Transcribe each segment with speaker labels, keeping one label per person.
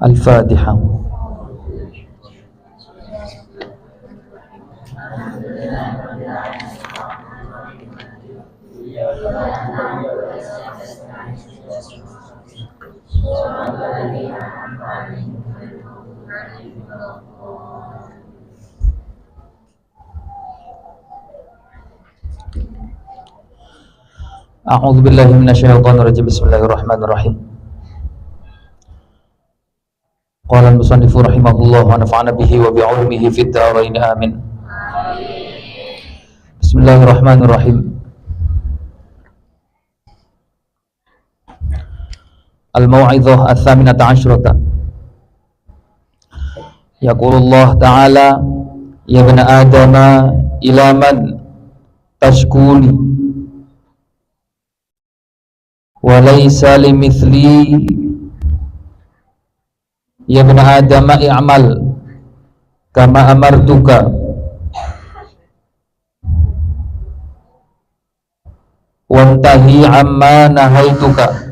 Speaker 1: Al-Fatihah. A'udzu billahi minasyaitonir rajim. Bismillahirrahmanirrahim. Qala al-musannifu rahimahullah wa nafa'ana bihi wa bi'ulumihi fid dharain amin. Bismillahirrahmanirrahim. Al-mau'izah ats-tsaminata 'asyrata. Yaqulullah ta'ala ya bani adama ila man tashkuni wa laysa limithli ya ibn adam i'mal kama amartuka wantahi amma nahaituka.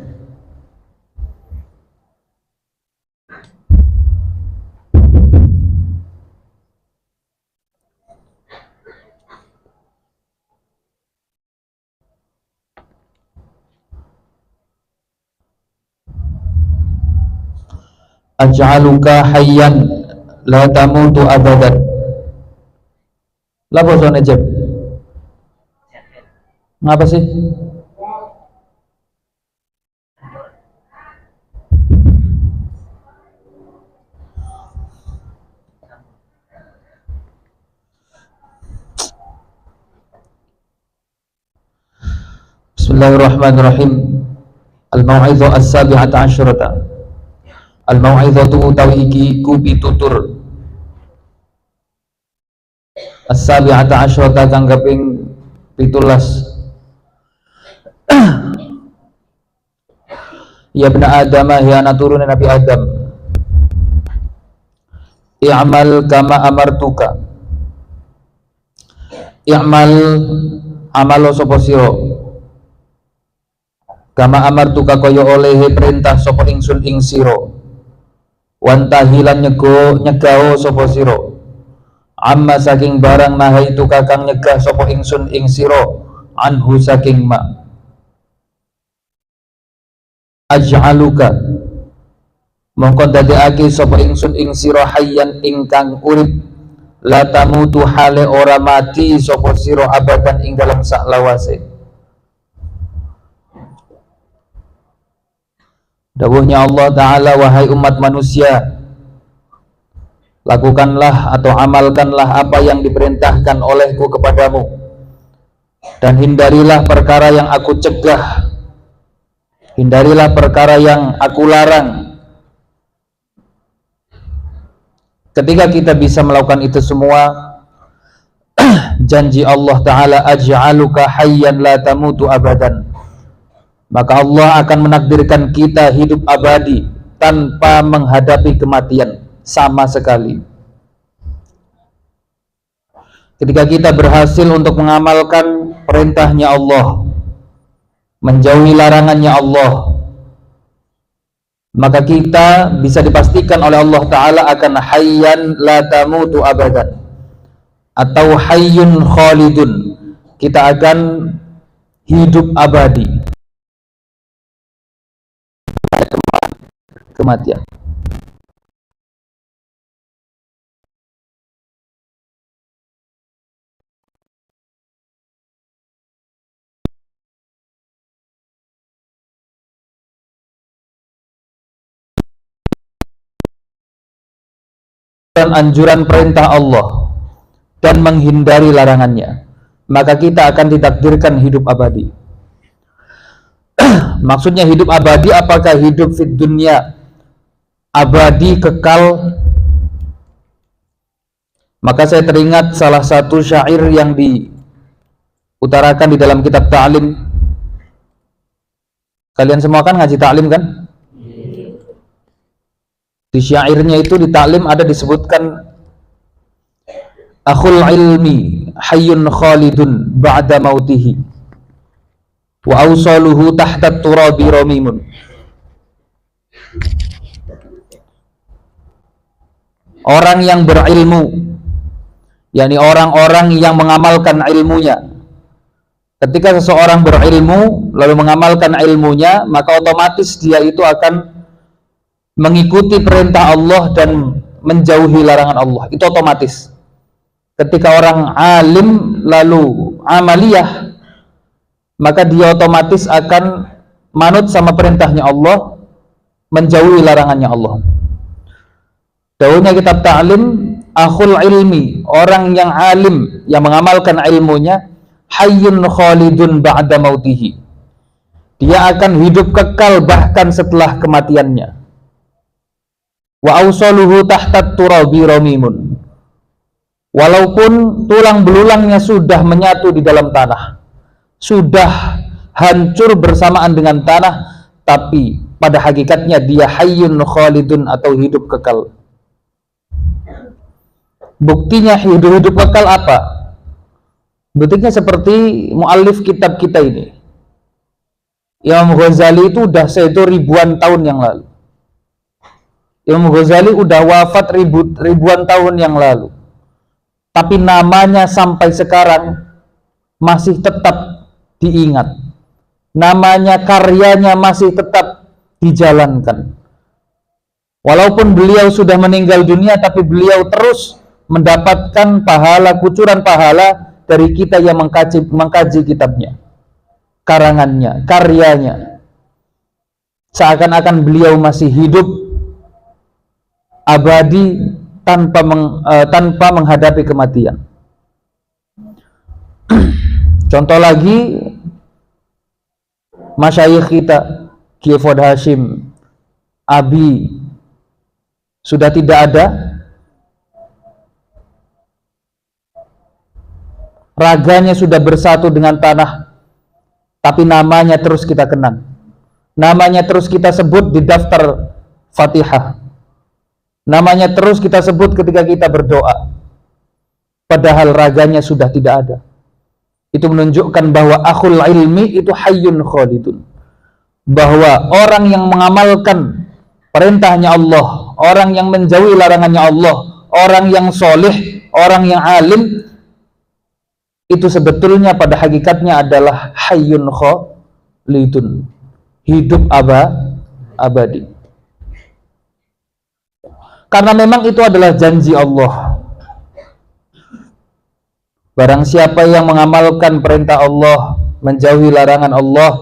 Speaker 1: Aj'aluka hayyan la tamutu abadan. Lah bosone Jeb. Ngapa sih? Bismillahirrahmanirrahim. Al-mau'izah as-sabi'ata 'asyrata. Al-mau'izatu utawi iki ku pitutur as-sabi'ata 'asyrata kang kaping 17. Ya ibn Adam ya anak turune Nabi Adam, i'mal kama amartuka. I'mal amalo sapa sira kama amartuka kaya olehe perintah sapa ingsun ing sira. Wantahilan nyegao sapa sira amma saking barang nahaitu kakang nyegah sapa ingsun ing sira anhu saking ma. Aj'aluka mongko dadekake sapa ingsun ing sira hayyan ingkang urip la tamutu hale ora mati sapa sira abadan ing dalam sak lawase. Dawuhnya Allah Ta'ala, wahai umat manusia, lakukanlah atau amalkanlah apa yang diperintahkan olehku kepadamu, dan hindarilah perkara yang aku cegah, hindarilah perkara yang aku larang. Ketika kita bisa melakukan itu semua, janji Allah Ta'ala, aj'aluka hayyan la tamutu abadan, maka Allah akan menakdirkan kita hidup abadi tanpa menghadapi kematian sama sekali. Ketika kita berhasil untuk mengamalkan perintahnya Allah, menjauhi larangannya Allah, maka kita bisa dipastikan oleh Allah Ta'ala akan hayyan la tamutu abadan atau hayyun khalidun. Kita akan hidup abadi kematian. Dan anjuran perintah Allah dan menghindari larangannya, maka kita akan ditakdirkan hidup abadi. Maksudnya hidup abadi, apakah hidup fid dunya abadi kekal? Maka saya teringat salah satu syair yang diutarakan di dalam kitab ta'lim. Kalian semua kan ngaji ta'lim kan? Di syairnya itu di ta'lim ada disebutkan akhul ilmi hayyun khalidun ba'da mautihi wa awsaluhu tahta turabi ramimun. orang yang berilmu, yakni orang-orang yang mengamalkan ilmunya. Ketika seseorang berilmu lalu mengamalkan ilmunya, maka otomatis dia itu akan mengikuti perintah Allah dan menjauhi larangan Allah. Itu otomatis. Ketika orang alim lalu amaliyah, maka dia otomatis akan manut sama perintahnya Allah, menjauhi larangannya Allah. Daunnya kitab ta'lim, akhul ilmi, orang yang alim yang mengamalkan ilmunya, hayyun khalidun ba'da mautihi, dia akan hidup kekal bahkan setelah kematiannya. Wa awsaluhu tahtat turabi ramimun, walaupun tulang belulangnya sudah menyatu di dalam tanah, sudah hancur bersamaan dengan tanah, tapi pada hakikatnya dia hayyun khalidun atau hidup kekal. Buktinya hidup kekal apa? Buktinya seperti muallif kitab kita ini, Imam Ghazali itu udah sehidup ribuan tahun yang lalu. Imam Ghazali udah wafat ribuan tahun yang lalu, tapi namanya sampai sekarang masih tetap diingat, namanya, karyanya masih tetap dijalankan. Walaupun beliau sudah meninggal dunia, tapi beliau terus mendapatkan pahala, kucuran pahala dari kita yang mengkaji kitabnya, karangannya, karyanya. Seakan-akan beliau masih hidup abadi tanpa menghadapi kematian. Contoh lagi, masyayikh kita, Kiai Fuad Hashim Abi sudah tidak ada, raganya sudah bersatu dengan tanah, tapi namanya terus kita kenang, namanya terus kita sebut di daftar Fatihah, namanya terus kita sebut ketika kita berdoa, padahal raganya sudah tidak ada. Itu menunjukkan bahwa akhul ilmi itu hayyun khalidun, bahwa orang yang mengamalkan perintahnya Allah, orang yang menjauhi larangannya Allah, orang yang soleh, orang yang alim, itu sebetulnya pada hakikatnya adalah hayyun khalidun, hidup abadi. Karena memang itu adalah janji Allah. Barang siapa yang mengamalkan perintah Allah, menjauhi larangan Allah,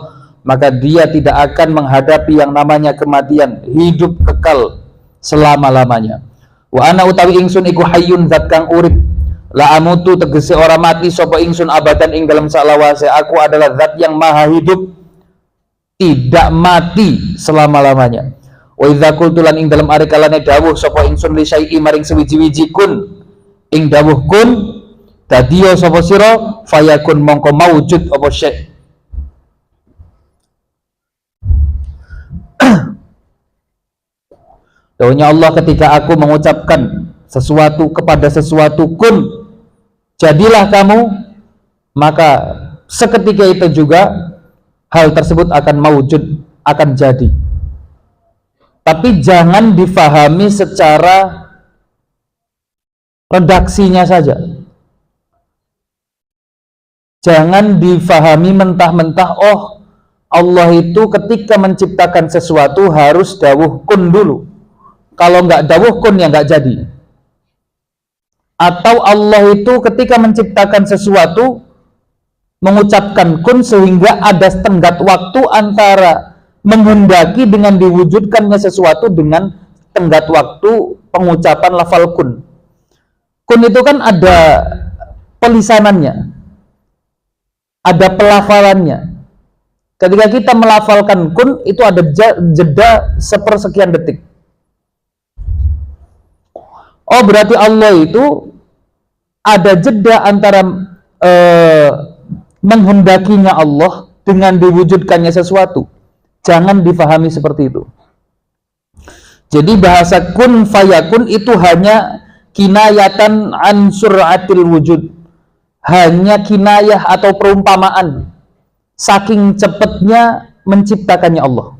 Speaker 1: maka dia tidak akan menghadapi yang namanya kematian, hidup kekal selama-lamanya. Wa ana utawi ingsun iku hayyun zat kang urip, la amutu tegese ora mati sapa ingsun abadan ing dalam salawase. Aku adalah zat yang maha hidup, tidak mati selama-lamanya. Wa idza qultu lan ing dalam are kalane dawuh sapa ingsun li syai'i maring sewiji-wiji kun, ing dawuh kun dadiya sapa sira, fayakun mongko maujud apa syai'. Dawuhnya Allah ketika aku mengucapkan sesuatu kepada sesuatu, kun, jadilah kamu, maka seketika itu juga hal tersebut akan mawujud, akan jadi. Tapi jangan difahami secara redaksinya saja, jangan difahami mentah-mentah, oh Allah itu ketika menciptakan sesuatu harus dawuh kun dulu, kalau nggak dawuh kun ya nggak jadi. Atau Allah itu ketika menciptakan sesuatu mengucapkan kun sehingga ada tenggat waktu antara menghendaki dengan diwujudkannya sesuatu dengan tenggat waktu pengucapan lafal kun. Kun itu kan ada pelisanannya, ada pelafalannya. Ketika kita melafalkan kun itu ada jeda sepersekian detik. Oh, berarti Allah itu ada jeda antara menghendakinya Allah dengan diwujudkannya sesuatu. Jangan difahami seperti itu. Jadi bahasa kun fayakun itu hanya kinayatan an sur'atil wujud, hanya kinayah atau perumpamaan saking cepatnya menciptakannya Allah.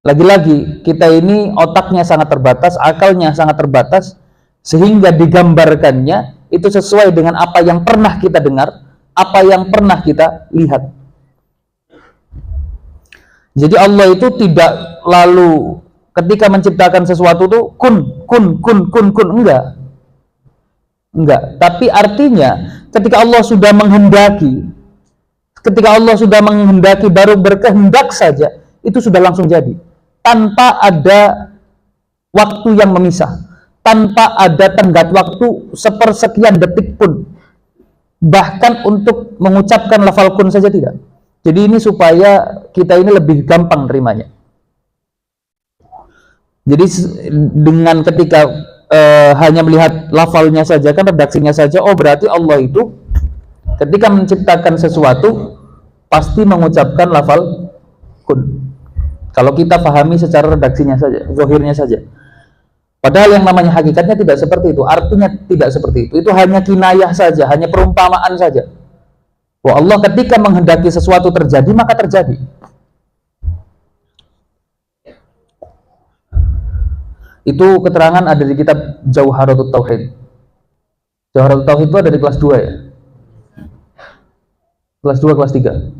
Speaker 1: Lagi-lagi kita ini otaknya sangat terbatas, akalnya sangat terbatas, sehingga digambarkannya itu sesuai dengan apa yang pernah kita dengar, apa yang pernah kita lihat. Jadi Allah itu tidak lalu ketika menciptakan sesuatu tuh kun, enggak. Tapi artinya ketika Allah sudah menghendaki, baru berkehendak saja, itu sudah langsung jadi, tanpa ada waktu yang memisah, tanpa ada tenggat waktu sepersekian detik pun, bahkan untuk mengucapkan lafal kun saja tidak. Jadi ini supaya kita ini lebih gampang nerimanya. Jadi dengan ketika hanya melihat lafalnya saja, kan redaksinya saja, oh berarti Allah itu ketika menciptakan sesuatu pasti mengucapkan lafal kun. Kalau kita pahami secara redaksinya saja, zahirnya saja. Padahal yang namanya hakikatnya tidak seperti itu, artinya tidak seperti itu. Itu hanya kinayah saja, hanya perumpamaan saja. Wah, Allah ketika menghendaki sesuatu terjadi, maka terjadi. Itu keterangan ada di kitab Jauharatul Tauhid. Jauharatul Tauhid itu ada di kelas 2 ya? Kelas 2, kelas 3.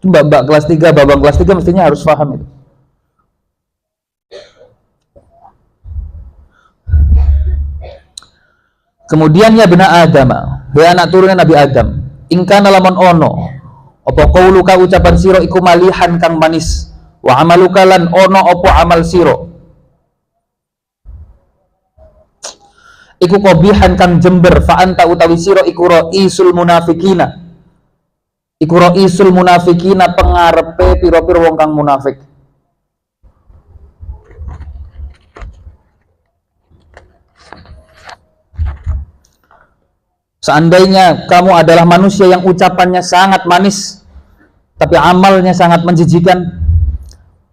Speaker 1: Mbak kelas 3, babang kelas 3 mestinya harus paham itu. Kemudian ya bena Adam, ya anak turunnya Nabi Adam, ingkana lamun ono apa qauluka ucapan siro iku malihan kang manis, wa amaluka lan ono apa amal siro iku qabihan kang jember, fa anta utawi siro iku raisul munafikina, pengarepe pira-pira wong kang munafik. Seandainya kamu adalah manusia yang ucapannya sangat manis, tapi amalnya sangat menjijikan,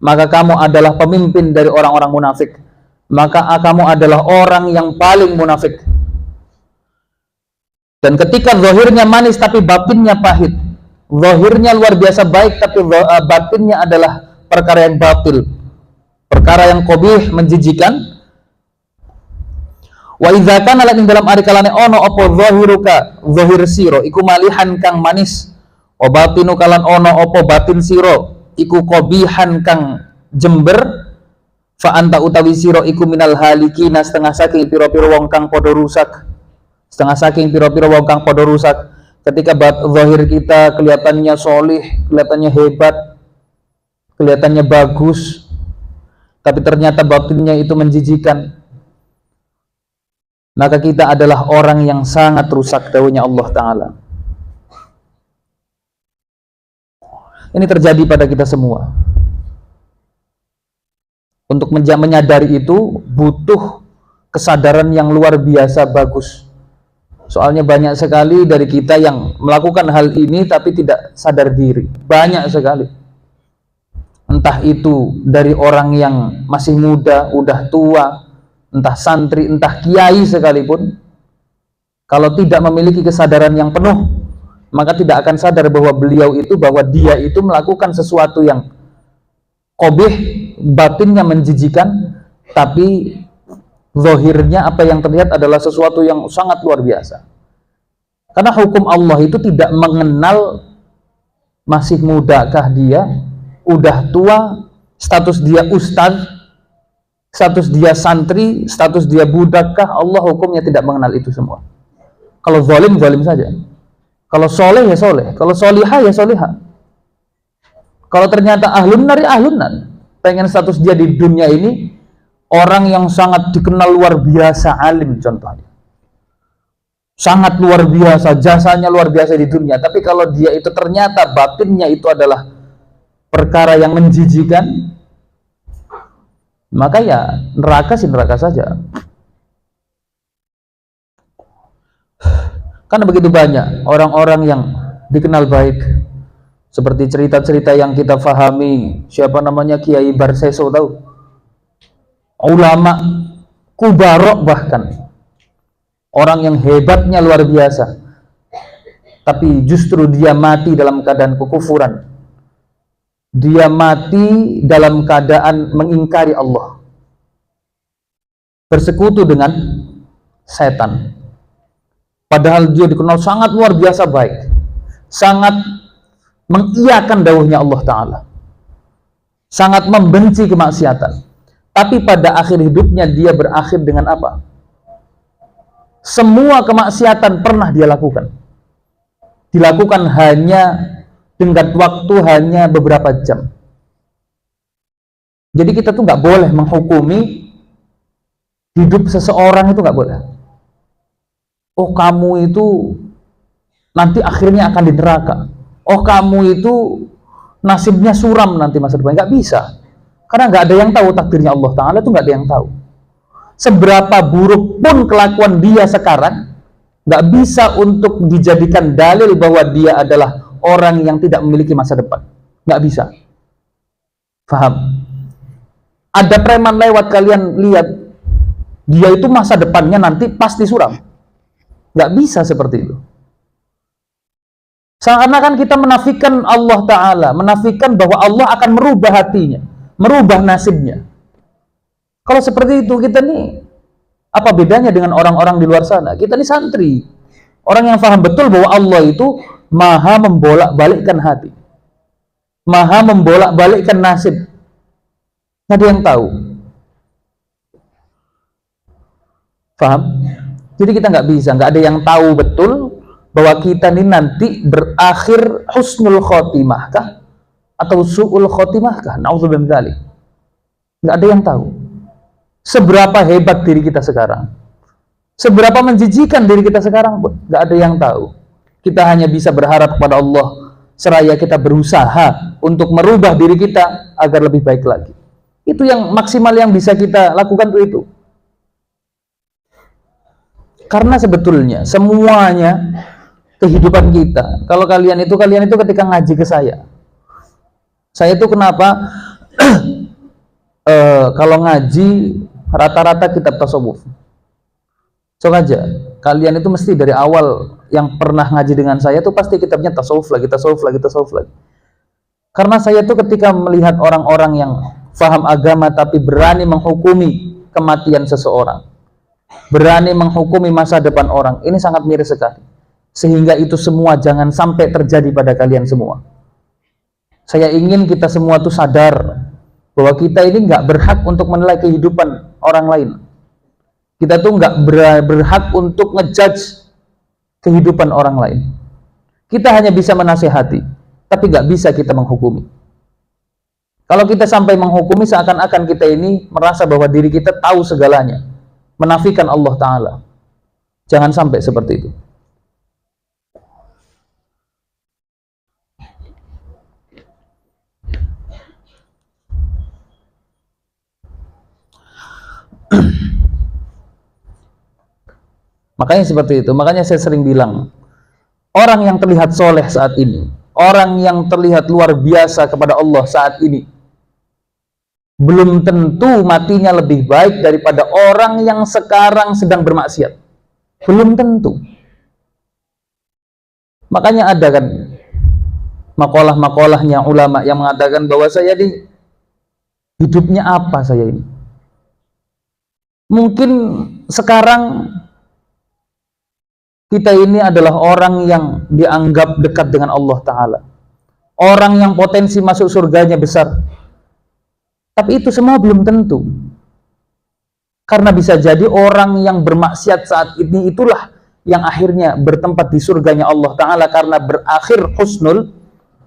Speaker 1: maka kamu adalah pemimpin dari orang-orang munafik. Maka kamu adalah orang yang paling munafik. Dan ketika zahirnya manis tapi batinnya pahit, zahirnya luar biasa baik tapi batinnya adalah perkara yang batil, perkara yang qabih, menjijikan. Wa idza kana lan dalam ari kalane ono apa zahiruka, zahir siro iku malihan kang manis, wa batinu kalan ono apa batin siro iku qabihan kang jember, fa anta utawi siro iku minal halikina, setengah saking pira-pira wong kang padha rusak. Ketika zahir kita kelihatannya solih, kelihatannya hebat, kelihatannya bagus, tapi ternyata batinnya itu menjijikan, maka kita adalah orang yang sangat rusak, dawuhnya Allah Ta'ala. Ini terjadi pada kita semua. Untuk menyadari itu butuh kesadaran yang luar biasa bagus. Soalnya banyak sekali dari kita yang melakukan hal ini tapi tidak sadar diri. Banyak sekali. Entah itu dari orang yang masih muda, udah tua, entah santri, entah kiai sekalipun, kalau tidak memiliki kesadaran yang penuh, maka tidak akan sadar bahwa dia itu melakukan sesuatu yang qabih, batinnya menjijikan, tapi zahirnya apa yang terlihat adalah sesuatu yang sangat luar biasa. Karena hukum Allah itu tidak mengenal masih mudakah dia, udah tua, status dia ustadz, status dia santri, status dia budakkah. Allah hukumnya tidak mengenal itu semua. Kalau zalim, zalim saja. Kalau soleh, ya soleh. Kalau solihah, ya solihah. Kalau ternyata ahlun nar, ya ahlun nar. Pengen status dia di dunia ini orang yang sangat dikenal luar biasa alim contohnya. Sangat luar biasa, jasanya luar biasa di dunia. Tapi kalau dia itu ternyata batinnya itu adalah perkara yang menjijikan, maka ya neraka sih neraka saja. Karena begitu banyak orang-orang yang dikenal baik, seperti cerita-cerita yang kita fahami, siapa namanya Kiai Barseso, tahu? Ulama kubarok, bahkan orang yang hebatnya luar biasa, tapi justru dia mati dalam keadaan kekufuran. dia mati dalam keadaan mengingkari Allah, bersekutu dengan setan. Padahal dia dikenal sangat luar biasa baik, sangat mengiyakan dawuhnya Allah Ta'ala, sangat membenci kemaksiatan. Tapi pada akhir hidupnya dia berakhir dengan apa? Semua kemaksiatan pernah dia lakukan. Dilakukan hanya dengan waktu hanya beberapa jam. Jadi kita tuh nggak boleh menghukumi hidup seseorang, itu nggak boleh. Oh, kamu itu nanti akhirnya akan di neraka. Oh, kamu itu nasibnya suram nanti masa depan. Nggak bisa. Karena nggak ada yang tahu takdirnya Allah Ta'ala, itu nggak ada yang tahu. Seberapa buruk pun kelakuan dia sekarang, nggak bisa untuk dijadikan dalil bahwa dia adalah orang yang tidak memiliki masa depan. Nggak bisa. Faham? Ada preman lewat, kalian lihat, dia itu masa depannya nanti pasti suram. Nggak bisa seperti itu. Seakan-akan kita menafikan Allah Ta'ala, menafikan bahwa Allah akan merubah hatinya, merubah nasibnya. Kalau seperti itu, kita nih apa bedanya dengan orang-orang di luar sana? Kita nih santri, orang yang paham betul bahwa Allah itu maha membolak-balikkan hati, maha membolak-balikkan nasib. Nggak ada yang tahu. Paham? Jadi kita nggak bisa, nggak ada yang tahu betul bahwa kita ini nanti berakhir husnul khotimah kah atau su'ul khotimah kah? Na'udzubillah min dzalik. Nggak ada yang tahu. Seberapa hebat diri kita sekarang, seberapa menjijikan diri kita sekarang pun nggak ada yang tahu. Kita hanya bisa berharap kepada Allah, seraya kita berusaha untuk merubah diri kita agar lebih baik lagi. Itu yang maksimal yang bisa kita lakukan tuh itu. Karena sebetulnya semuanya kehidupan kita, kalau kalian itu ketika ngaji ke saya itu kenapa kalau ngaji rata-rata kitab tasawuf. So aja, kalian itu mesti dari awal yang pernah ngaji dengan saya tuh pasti kitabnya tasawuf lagi. Karena saya tuh ketika melihat orang-orang yang paham agama tapi berani menghukumi kematian seseorang, berani menghukumi masa depan orang, ini sangat miris sekali. Sehingga itu semua jangan sampai terjadi pada kalian semua. Saya ingin kita semua tuh sadar bahwa kita ini nggak berhak untuk menilai kehidupan orang lain. Kita tuh nggak berhak untuk ngejudge kehidupan orang lain. Kita hanya bisa menasehati, tapi nggak bisa kita menghukumi. Kalau kita sampai menghukumi, seakan-akan kita ini merasa bahwa diri kita tahu segalanya, menafikan Allah Ta'ala. Jangan sampai seperti itu. Makanya seperti itu. Makanya saya sering bilang, orang yang terlihat soleh saat ini, orang yang terlihat luar biasa kepada Allah saat ini, belum tentu matinya lebih baik daripada orang yang sekarang sedang bermaksiat. Belum tentu. Makanya ada kan makalah-makalahnya ulama yang mengatakan bahwa saya di hidupnya apa saya ini. Mungkin sekarang kita ini adalah orang yang dianggap dekat dengan Allah Ta'ala, orang yang potensi masuk surganya besar. Tapi itu semua belum tentu. Karena bisa jadi orang yang bermaksiat saat ini itulah yang akhirnya bertempat di surganya Allah Ta'ala karena berakhir husnul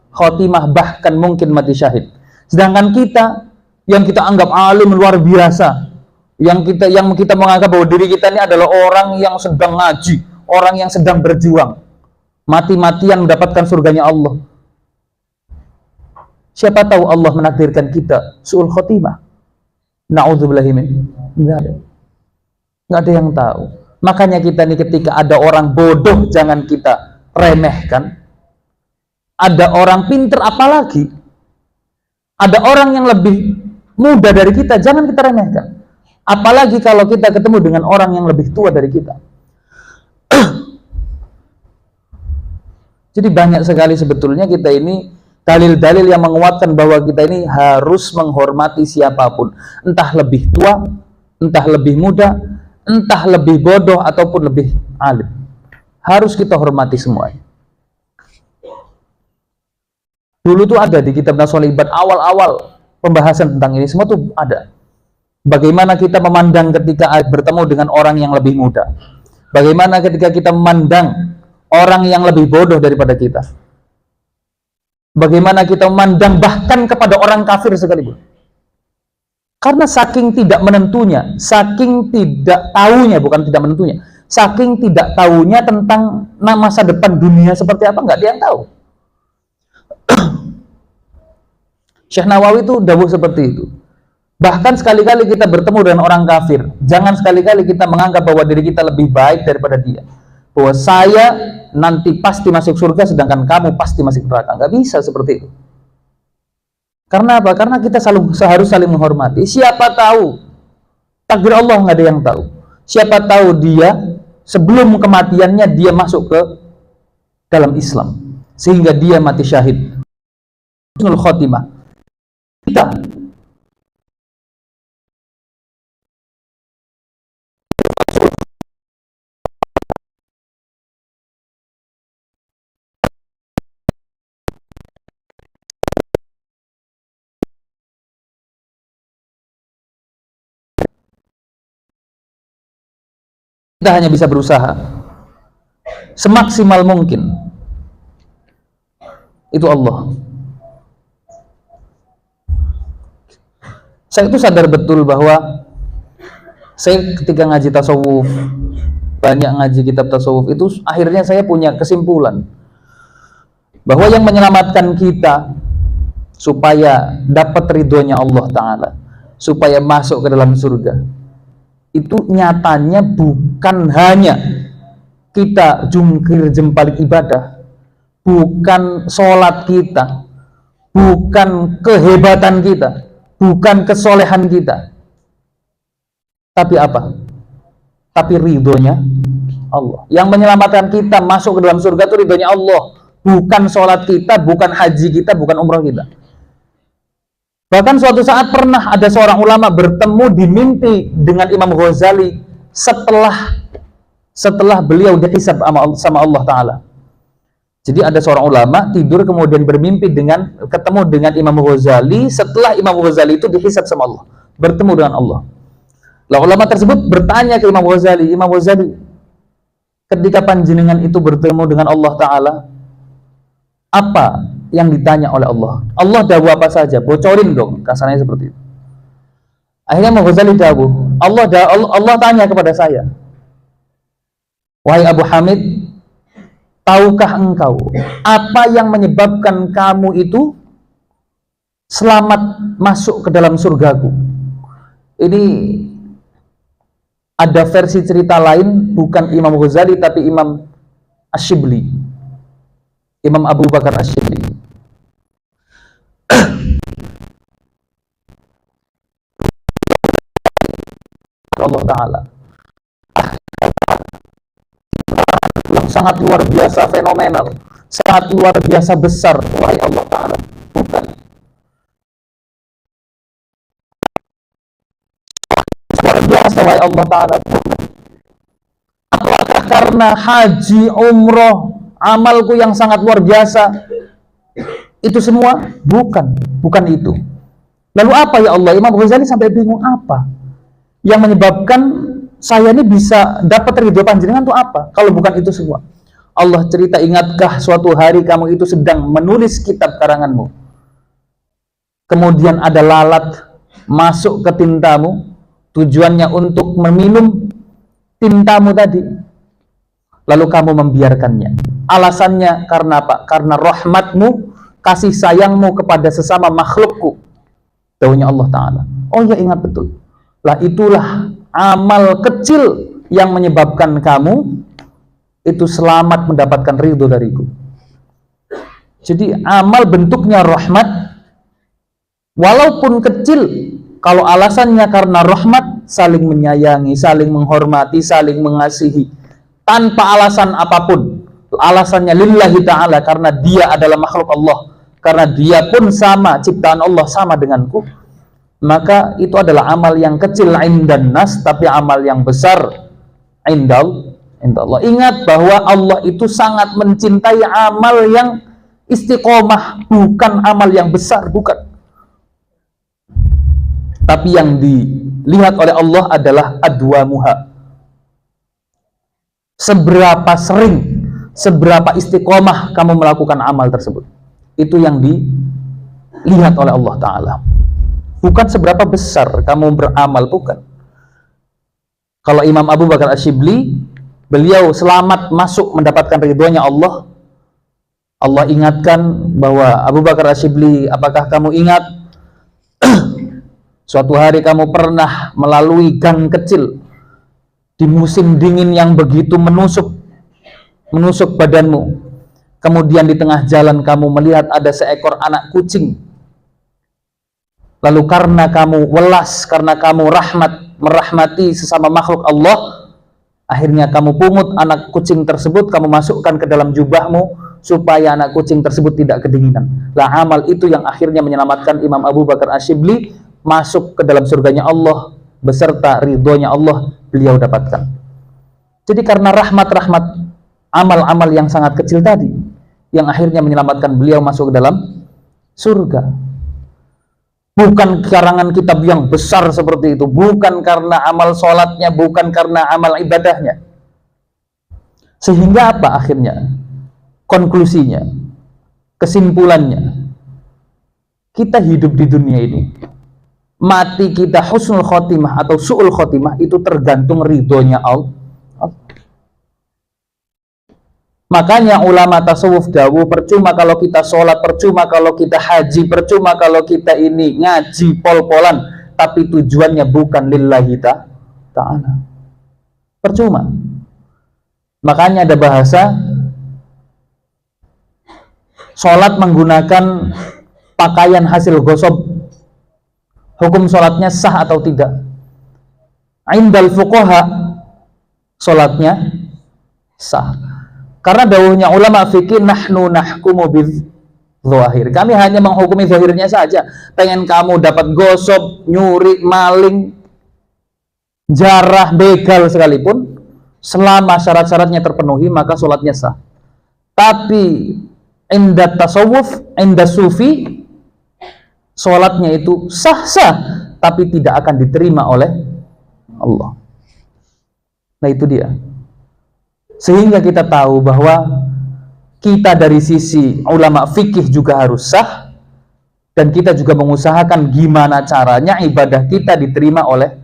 Speaker 1: khotimah, bahkan mungkin mati syahid. Sedangkan kita yang kita anggap alim luar biasa, yang kita menganggap bahwa diri kita ini adalah orang yang sedang ngaji, orang yang sedang berjuang, mati-matian mendapatkan surganya Allah. Siapa tahu Allah menakdirkan kita su'ul khotimah. Na'udzubillahi min dzalik. Nggak ada yang tahu. Makanya kita nih ketika ada orang bodoh jangan kita remehkan. Ada orang pinter apalagi. Ada orang yang lebih muda dari kita, jangan kita remehkan. Apalagi kalau kita ketemu dengan orang yang lebih tua dari kita. Jadi banyak sekali sebetulnya kita ini dalil-dalil yang menguatkan bahwa kita ini harus menghormati siapapun, entah lebih tua, entah lebih muda, entah lebih bodoh ataupun lebih alim. Harus kita hormati semuanya. Dulu tuh ada di kitab Nasul Ibad, awal-awal pembahasan tentang ini semua tuh ada. Bagaimana kita memandang ketika bertemu dengan orang yang lebih muda. Bagaimana ketika kita memandang orang yang lebih bodoh daripada kita. Bagaimana kita memandang bahkan kepada orang kafir sekalipun. Karena saking tidak menentunya, saking tidak tahunya, bukan tidak menentunya, saking tidak tahunya tentang masa depan dunia seperti apa, nggak dia yang tahu. Syekh Nawawi itu dawuh seperti itu. Bahkan sekali-kali kita bertemu dengan orang kafir, jangan sekali-kali kita menganggap bahwa diri kita lebih baik daripada dia. Bahwa saya nanti pasti masuk surga sedangkan kamu pasti masuk neraka. Nggak bisa seperti itu. Karena apa? Karena kita harus saling menghormati. Siapa tahu takdir Allah, nggak ada yang tahu. Siapa tahu dia sebelum kematiannya dia masuk ke dalam Islam sehingga dia mati syahid. Husnul khotimah. Kita hanya bisa berusaha semaksimal mungkin. Itu Allah. Saya itu sadar betul bahwa saya ketika ngaji tasawuf, banyak ngaji kitab tasawuf, itu akhirnya saya punya kesimpulan bahwa yang menyelamatkan kita supaya dapat ridhonya Allah Ta'ala, supaya masuk ke dalam surga, itu nyatanya bukan hanya kita jungkir jempalik ibadah, bukan sholat kita, bukan kehebatan kita, bukan kesolehan kita, tapi apa? Tapi ridhonya Allah. Yang menyelamatkan kita masuk ke dalam surga itu ridhonya Allah, bukan sholat kita, bukan haji kita, bukan umrah kita. Bahkan suatu saat pernah ada seorang ulama bertemu di mimpi dengan Imam Ghazali setelah beliau dihisab sama Allah Ta'ala. Jadi ada seorang ulama tidur kemudian ketemu dengan Imam Ghazali setelah Imam Ghazali itu dihisab sama Allah, bertemu dengan Allah. Lah ulama tersebut bertanya ke Imam Ghazali, Imam Ghazali, ketika panjenengan itu bertemu dengan Allah Ta'ala, apa yang ditanya oleh Allah? Allah dawuh apa saja? Bocorin dong, kasarnya seperti itu. Akhirnya Imam Ghazali dawuh, Allah tanya kepada saya, wahai Abu Hamid, tahukah engkau apa yang menyebabkan kamu itu selamat masuk ke dalam surgaku? Ini ada versi cerita lain, bukan Imam Ghazali tapi Imam Ash-Shibli, Imam Abu Bakar Ash-Shibli. Allah Ta'ala yang sangat luar biasa, fenomenal, sangat luar biasa besar, wahai Allah Ta'ala, bukan. Luar biasa, wahai Allah Ta'ala, bukan. Apakah karena haji, umroh, amalku yang sangat luar biasa, itu semua? Bukan itu. Lalu apa ya Allah? Imam Ghazali sampai bingung, apa yang menyebabkan saya ini bisa dapat ridho panjenengan itu apa? Kalau bukan itu semua. Allah cerita, ingatkah suatu hari kamu itu sedang menulis kitab karanganmu, kemudian ada lalat masuk ke tintamu, tujuannya untuk meminum tintamu tadi, lalu kamu membiarkannya. Alasannya karena apa? Karena rahmatmu, kasih sayangmu kepada sesama makhlukku, dawuhnya Allah Ta'ala. Oh ya, ingat betul. Lah itulah amal kecil yang menyebabkan kamu itu selamat mendapatkan ridho dariku. Jadi amal bentuknya rahmat, walaupun kecil, kalau alasannya karena rahmat, saling menyayangi, saling menghormati, saling mengasihi, tanpa alasan apapun. Alasannya lillahi ta'ala, karena dia adalah makhluk Allah, karena dia pun sama, ciptaan Allah sama denganku, maka itu adalah amal yang kecil indan nas, tapi amal yang besar indal Allah. Ingat bahwa Allah itu sangat mencintai amal yang istiqomah, bukan amal yang besar, bukan. Tapi yang dilihat oleh Allah adalah adwamuha. Seberapa sering, seberapa istiqomah kamu melakukan amal tersebut. Itu yang dilihat oleh Allah Ta'ala. Bukan seberapa besar kamu beramal, bukan. Kalau Imam Abu Bakar Asyibli, beliau selamat masuk mendapatkan ridhonya Allah. Allah ingatkan bahwa Abu Bakar Asyibli, apakah kamu ingat suatu hari kamu pernah melalui gang kecil di musim dingin yang begitu menusuk badanmu. Kemudian di tengah jalan kamu melihat ada seekor anak kucing. Lalu karena kamu welas, karena kamu merahmati sesama makhluk Allah, akhirnya kamu pungut anak kucing tersebut, kamu masukkan ke dalam jubahmu supaya anak kucing tersebut tidak kedinginan. Lah amal itu yang akhirnya menyelamatkan Imam Abu Bakar Asyibli masuk ke dalam surganya Allah beserta ridhonya Allah beliau dapatkan. Jadi karena rahmat-rahmat amal-amal yang sangat kecil tadi yang akhirnya menyelamatkan beliau masuk ke dalam surga. Bukan karangan kitab yang besar seperti itu, bukan karena amal sholatnya, bukan karena amal ibadahnya. Sehingga apa akhirnya? Konklusinya, kesimpulannya, kita hidup di dunia ini, mati kita husnul khotimah atau su'ul khotimah itu tergantung ridhonya Allah. Makanya ulama tasawuf dawuh, percuma kalau kita sholat, percuma kalau kita haji, percuma kalau kita ini ngaji pol-polan, tapi tujuannya bukan lillahi ta'ala. Percuma. Makanya ada bahasa sholat menggunakan pakaian hasil gosok, hukum sholatnya sah atau tidak? Indal fuqaha, sholatnya sah. Karena dawuhnya ulama fikih, nahnu nahkumu bidzahir. Kami hanya menghukumi zahirnya saja. Pengen kamu dapat gosok, nyuri, maling, jarah, begal sekalipun, selama syarat-syaratnya terpenuhi, maka sholatnya sah. Tapi inda tasawuf, inda sufi, sholatnya itu sah-sah, tapi tidak akan diterima oleh Allah. Nah itu dia. Sehingga kita tahu bahwa kita dari sisi ulama fikih juga harus sah, dan kita juga mengusahakan gimana caranya ibadah kita diterima oleh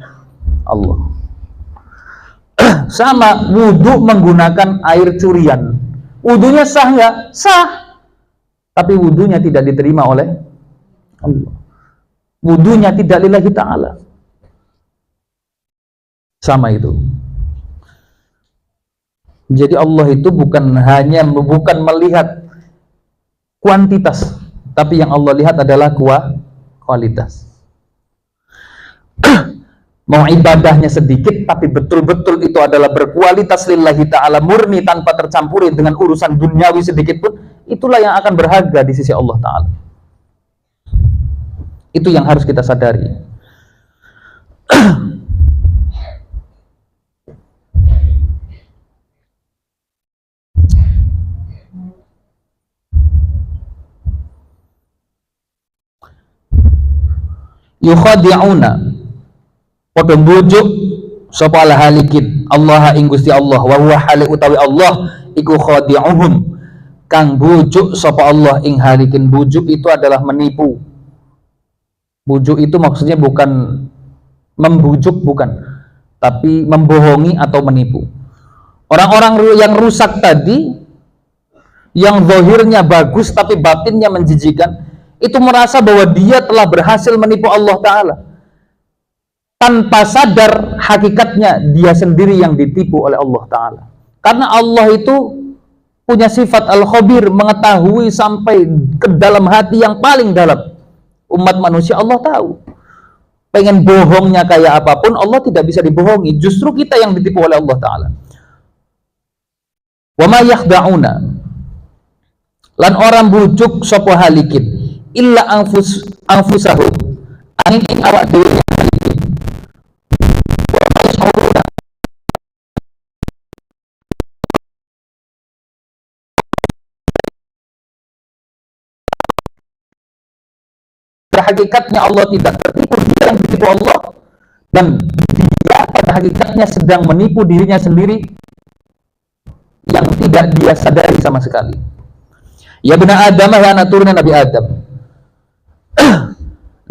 Speaker 1: Allah. Sama wudhu menggunakan air curian, wudhunya sah nggak? Sah, tapi wudhunya tidak diterima oleh Allah. Wudhunya tidak lillahi ta'ala. Sama itu. Jadi Allah itu bukan melihat kuantitas, tapi yang Allah lihat adalah kualitas. Mau ibadahnya sedikit, tapi betul-betul itu adalah berkualitas lillahi ta'ala, murni tanpa tercampuri dengan urusan duniawi sedikit pun, itulah yang akan berharga di sisi Allah Ta'ala. Itu yang harus kita sadari. Yukhadi'una, padha mbujuk sapa halikin Allah ing Gusti Allah, wa huwa hali utawi Allah iku khadi'uhum, kang bujuk sapa Allah ing halikin. Bujuk itu adalah menipu. Bujuk itu maksudnya bukan membujuk, bukan, tapi membohongi atau menipu. Orang-orang yang rusak tadi, yang zahirnya bagus tapi batinnya menjijikan, itu merasa bahwa dia telah berhasil menipu Allah Ta'ala, tanpa sadar hakikatnya dia sendiri yang ditipu oleh Allah Ta'ala. Karena Allah itu punya sifat al-khabir, mengetahui sampai ke dalam hati yang paling dalam. Umat manusia Allah tahu. Pengen bohongnya kayak apapun, Allah tidak bisa dibohongi. Justru kita yang ditipu oleh Allah Ta'ala. Wa ma yakhda'una, lan orang bujuk sapa halikin illa anfusahum angin ing awak dhewe halikin hakikatnya Allah tidak tertipu, dia yang ditipu Allah, dan dia pada hakikatnya sedang menipu dirinya sendiri yang tidak dia sadari sama sekali. Ya bena Adam, ya anak turunan Nabi Adam,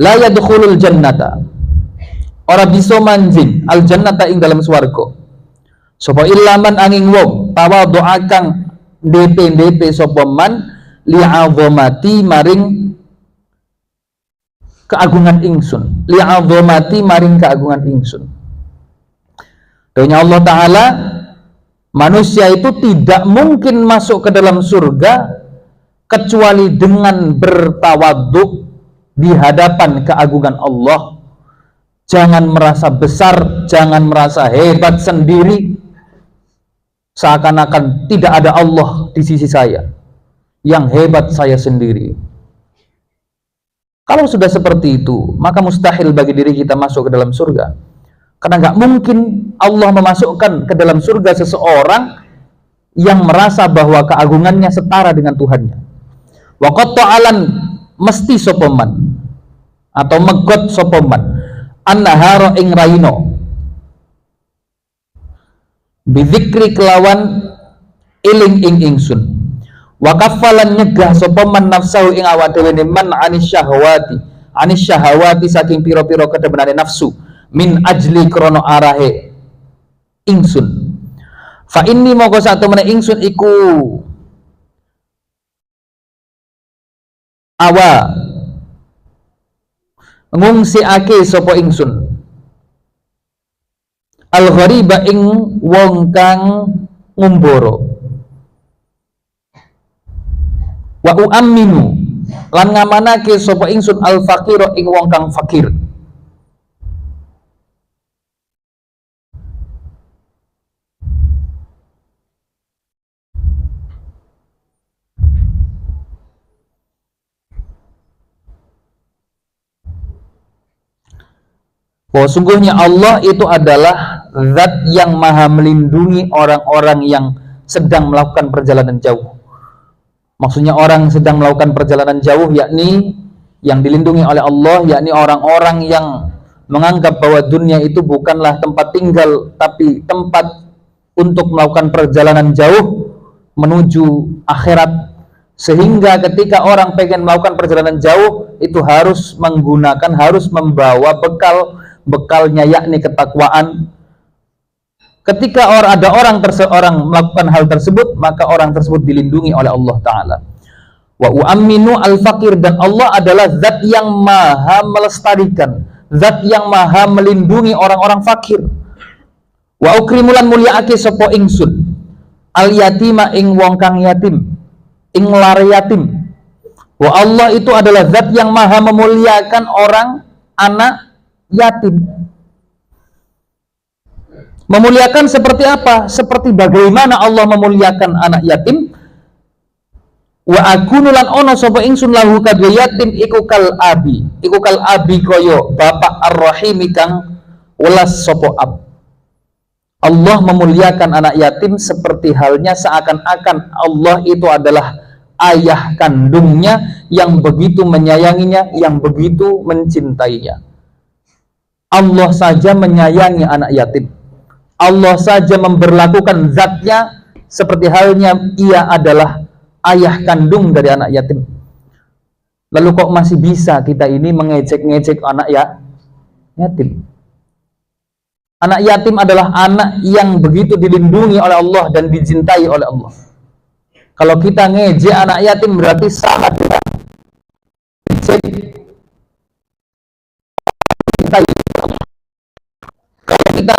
Speaker 1: la yadkhulul jannata, ora bisa manjing al jannata ing dalam swarga sapa ilaman angin wong tawadhu akang DP sapa man li'azamati maring keagungan ingsun, li'azamati maring keagungan ingsun. Doanya Allah Ta'ala, manusia itu tidak mungkin masuk ke dalam surga kecuali dengan bertawadhu di hadapan keagungan Allah. Jangan merasa besar, jangan merasa hebat sendiri, seakan-akan tidak ada Allah di sisi saya, yang hebat saya sendiri. Kalau sudah seperti itu, maka mustahil bagi diri kita masuk ke dalam surga. Karena nggak mungkin Allah memasukkan ke dalam surga seseorang yang merasa bahwa keagungannya setara dengan Tuhannya. Wa qatta'alan mesti sopoman atau megot sopoman annahara ing raino bidzikri kelawan iling ing ingsun. Wa kaffalan nyegah sopoman nafsahu ing awak dhewe man anis syahawati saking pira-pira kedemenane nafsu min ajli krono arahe ingsun. Fa inni moko sak temene ingsun iku awa ngungsiake sapa ingsun al ghariba ing wong kang ngumbara wa uamminu lan ngamanake sapa ingsun al faqira ing wong kang fakir. Bahwa sungguhnya Allah itu adalah zat yang maha melindungi orang-orang yang sedang melakukan perjalanan jauh. Maksudnya orang sedang melakukan perjalanan jauh, yakni yang dilindungi oleh Allah, yakni orang-orang yang menganggap bahwa dunia itu bukanlah tempat tinggal, tapi tempat untuk melakukan perjalanan jauh menuju akhirat. Sehingga ketika orang pengen melakukan perjalanan jauh, itu harus membawa bekalnya, yakni ketakwaan. Ketika ada orang melakukan hal tersebut, maka orang tersebut dilindungi oleh Allah Ta'ala. Wa uamminu al-fakir, dan Allah adalah zat yang maha melestarikan, zat yang maha melindungi orang-orang fakir. Wa ukrimulan muliaake sapa ingsun al-yatima ing wong kang yatim, ing lare yatim. Wa Allah itu adalah zat yang maha memuliakan orang anak yatim. Memuliakan seperti apa? Seperti bagaimana Allah memuliakan anak yatim. Wa akunu lan ono sapa ingsun lahu kadhe yatim iku kal abi koyo bapak ar-rahim kang welas sapa ab. Allah memuliakan anak yatim seperti halnya seakan-akan Allah itu adalah ayah kandungnya yang begitu menyayanginya, yang begitu mencintainya. Allah saja menyayangi anak yatim. Allah saja memberlakukan zatnya seperti halnya ia adalah ayah kandung dari anak yatim. Lalu kok masih bisa kita ini mengejek-ngejek anak yatim? Anak yatim adalah anak yang begitu dilindungi oleh Allah dan dicintai oleh Allah. Kalau kita ngejek anak yatim berarti sama dengan kalau kita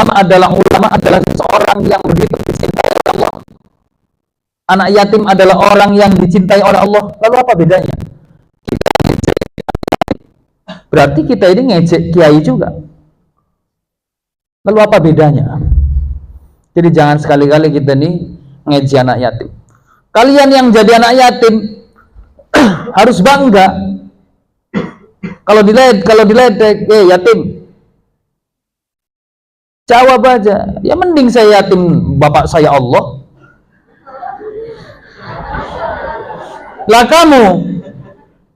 Speaker 1: ulama adalah seorang yang begitu dicintai oleh Allah. Anak yatim adalah orang yang dicintai oleh Allah. Lalu apa bedanya? Berarti kita ini ngejek kiai juga. Lalu apa bedanya? Jadi jangan sekali-kali kita nih ngeji anak yatim. Kalian yang jadi anak yatim harus bangga. Kalau diledek, yatim, jawab aja, ya mending saya yatim, bapak saya Allah. Lah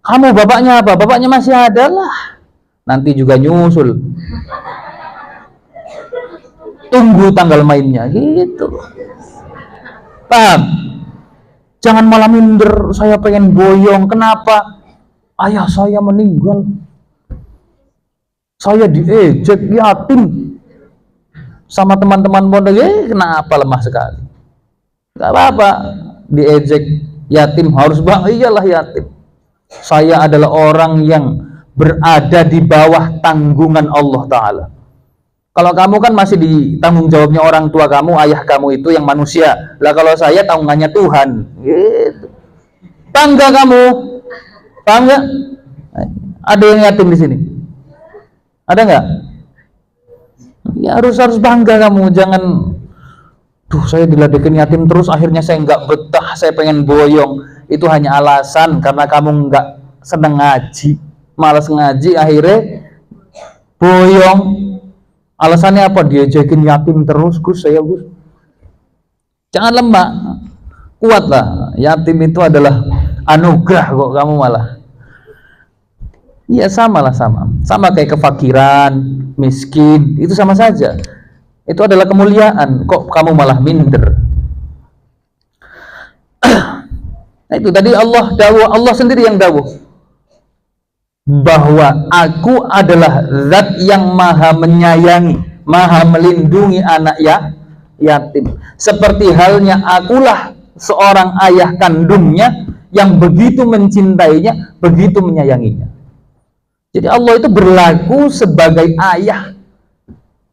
Speaker 1: kamu bapaknya apa? Bapaknya masih ada lah, nanti juga nyusul. Tunggu tanggal mainnya, gitu. Paham? Jangan malah minder, saya pengen boyong. Kenapa? Ayah saya meninggal, saya diejek yatim sama teman-teman pondok. Kenapa lemah sekali? Gak apa-apa, diejek yatim harus bangga. Iyalah yatim, saya adalah orang yang berada di bawah tanggungan Allah Ta'ala. Kalau kamu kan masih di tanggung jawabnya orang tua kamu, ayah kamu itu yang manusia. Lah kalau saya tanggungannya Tuhan. Gitu. Bangga kamu. Paham nggak? Ada yang yatim di sini? Ada nggak? Ya harus bangga kamu. Jangan, saya diladekin yatim terus, akhirnya saya nggak betah, saya pengen boyong. Itu hanya alasan karena kamu nggak seneng ngaji, malas ngaji, akhirnya boyong. Alasannya apa? Diajakin yatim terus, Gus. Jangan lemah, kuatlah. Yatim itu adalah anugerah kok, kamu malah. Iya sama kayak kefakiran, miskin, itu sama saja. Itu adalah kemuliaan. Kok kamu malah minder? Nah itu tadi Allah sendiri yang dawuh bahwa aku adalah zat yang maha menyayangi, maha melindungi anak yatim. Seperti halnya akulah seorang ayah kandungnya yang begitu mencintainya, begitu menyayanginya. Jadi Allah itu berlaku sebagai ayah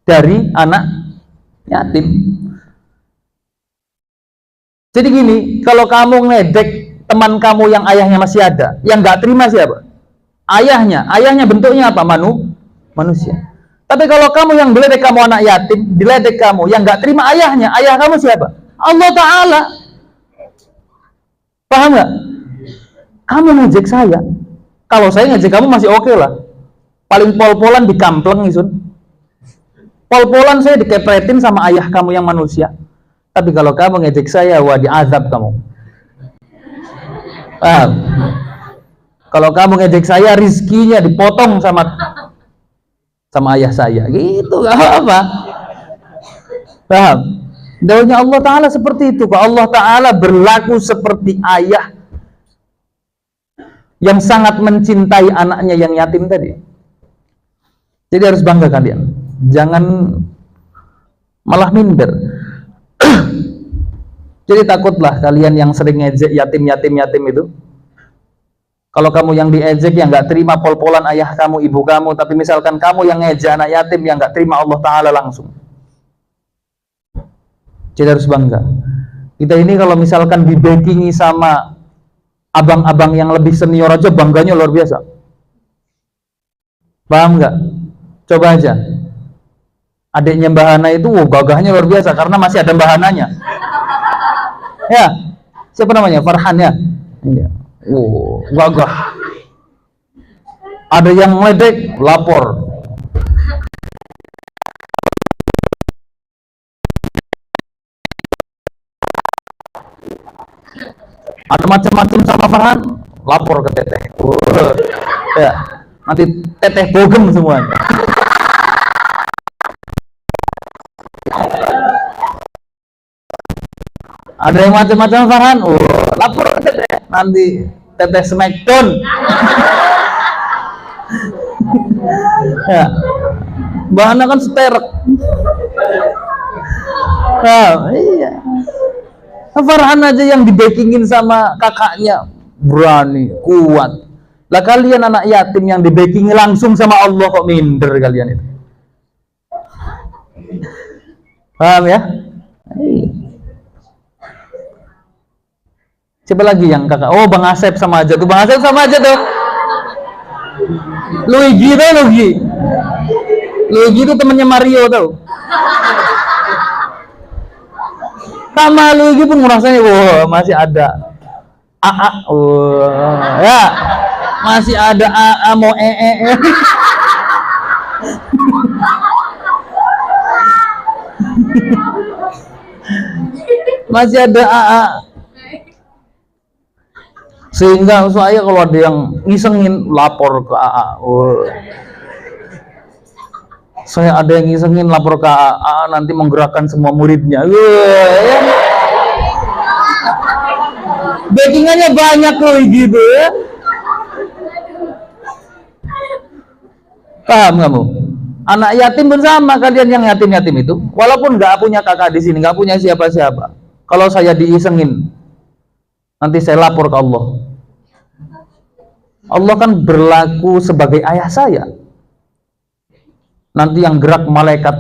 Speaker 1: dari anak yatim. Jadi gini, kalau kamu ngedek teman kamu yang ayahnya masih ada, yang nggak terima siapa? Ayahnya bentuknya apa? Manusia. Tapi kalau kamu yang diledek kamu anak yatim, diledek kamu yang nggak terima ayahnya, ayah kamu siapa? Allah Ta'ala. Paham nggak? Kamu ngejek saya, kalau saya ngejek kamu masih oke lah. Paling pol-polan dikampleng isun. Pol-polan saya dikepretin sama ayah kamu yang manusia. Tapi kalau kamu ngejek saya, wah diazab kamu. Paham? Kalau kamu ngejek saya, rizkinya dipotong sama ayah saya. Gitu, gak apa-apa. Paham? Dawuhnya Allah Ta'ala seperti itu. Kalau Allah Ta'ala berlaku seperti ayah yang sangat mencintai anaknya yang yatim tadi. Jadi harus bangga kalian. Jangan malah minder. Jadi takutlah kalian yang sering ngejek yatim itu. Kalau kamu yang diejek, yang nggak terima pol-polan ayah kamu, ibu kamu, tapi misalkan kamu yang ngejek anak yatim, yang nggak terima Allah Ta'ala langsung. Jadi harus bangga. Kita ini kalau misalkan dibackingi sama abang-abang yang lebih senior aja, bangganya luar biasa. Paham nggak? Coba aja. Adiknya Mbak Hana itu, gagahnya luar biasa, karena masih ada Mbak Hananya. Ya, siapa namanya? Farhan ya? Iya. Gagah. Ada yang meledek, lapor. Ada macam-macam sama Farhan, lapor ke Teteh. Ya, nanti Teteh bogem semua. Ada yang macam-macam Farhan, lapor ke Teteh. Nanti Teteh Smackdown. Ya. Mbak Hana kan seterek. Iya. Farhan aja yang dibackingin sama kakaknya berani, kuat. Lah kalian anak yatim yang dibackingi langsung sama Allah kok minder kalian itu. Paham ya? Siapa lagi yang kakak? Oh, Bang Asep sama aja tuh. Bang Asep sama aja tuh. Luigi itu temannya Mario tuh. Tak malu iki pun ngrasane wah masih ada AA. Wah, ya. Masih ada AA mau masih ada AA. Sehingga saya kalau ada yang ngisengin lapor ke AA. Oh. Saya ada yang ngisengin lapor ke AA, nanti menggerakkan semua muridnya. Ya. Backingannya banyak loh gitu ya. Paham kamu? Anak yatim bersama kalian yang yatim-yatim itu, walaupun nggak punya kakak di sini, nggak punya siapa-siapa. Kalau saya diisengin, nanti saya lapor ke Allah. Allah kan berlaku sebagai ayah saya. Nanti yang gerak malaikat